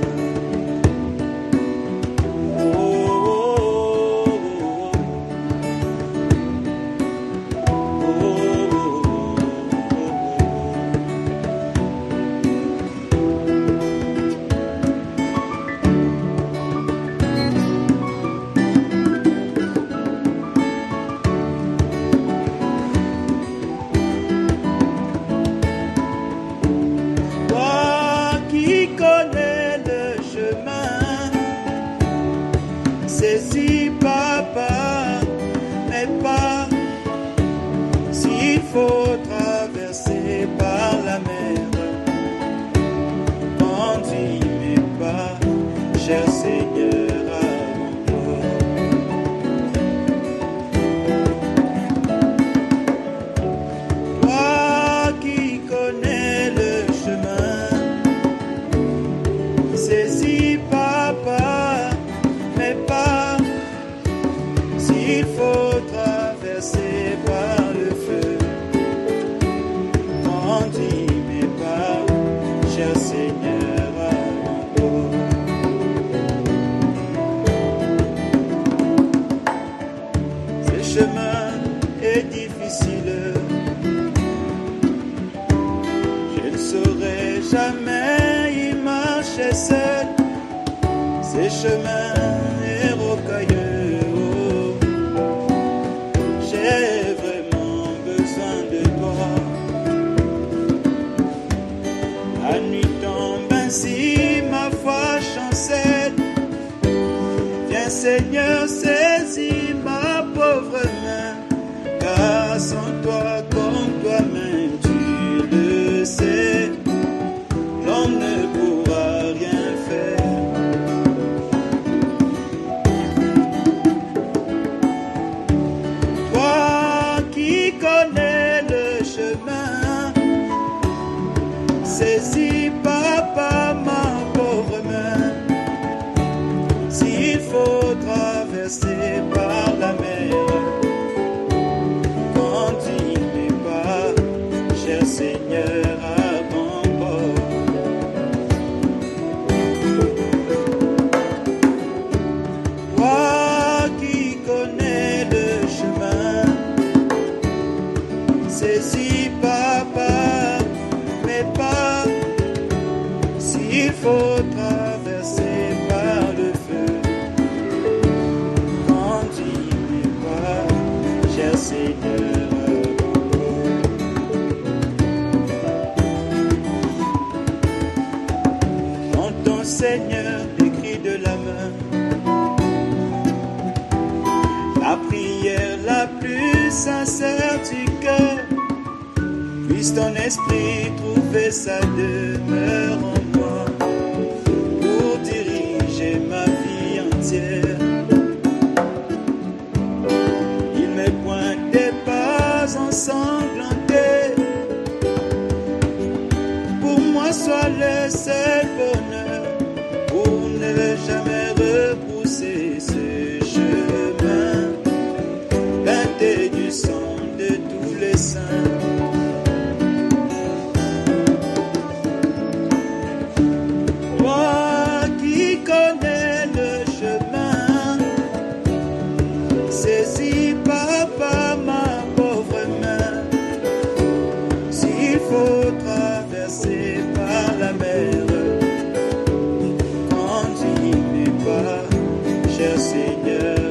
Saisis, papa, mais pas s'il faut traverser par la mer. Conduis mes pas, cher Seigneur, avant toi. Toi qui connais le chemin, saisis, papa, mais pas s'il faut traverser par le feu. Conduis mes pas, cher Seigneur, avant toi. Ces chemin est difficile. Je ne saurais jamais y marcher seul. Ces chemins est rocailleux. J'ai vraiment besoin de toi. La nuit tombe ainsi, ma foi chancelle. Viens Seigneur, saisis ma pauvre main, car sans toi comme toi-même tu le sais, l'homme ne pourra rien faire. Toi qui connais le chemin, saisis papa ma pauvre main. S'il faut traverser par la mer, quand il n'est pas, cher Seigneur, à bon port. Toi qui connais le chemin, saisis papa mes pas. S'il faut traverser par le feu, quand il n'est pas, cher Seigneur. Entends Seigneur les cris de la main, la prière la plus sincère du cœur. Puisse ton esprit trouver sa demeure en moi, pour diriger ma vie entière. Il me pointe des pas ensanglantés. Pour moi soit le seul bonheur, pour ne jamais repousser ce chemin, teinté du sang de tous les saints. Toi qui connais le chemin, saisis papa ma pauvre main. S'il faut traverser par la mer, quand il n'est pas, cher Seigneur.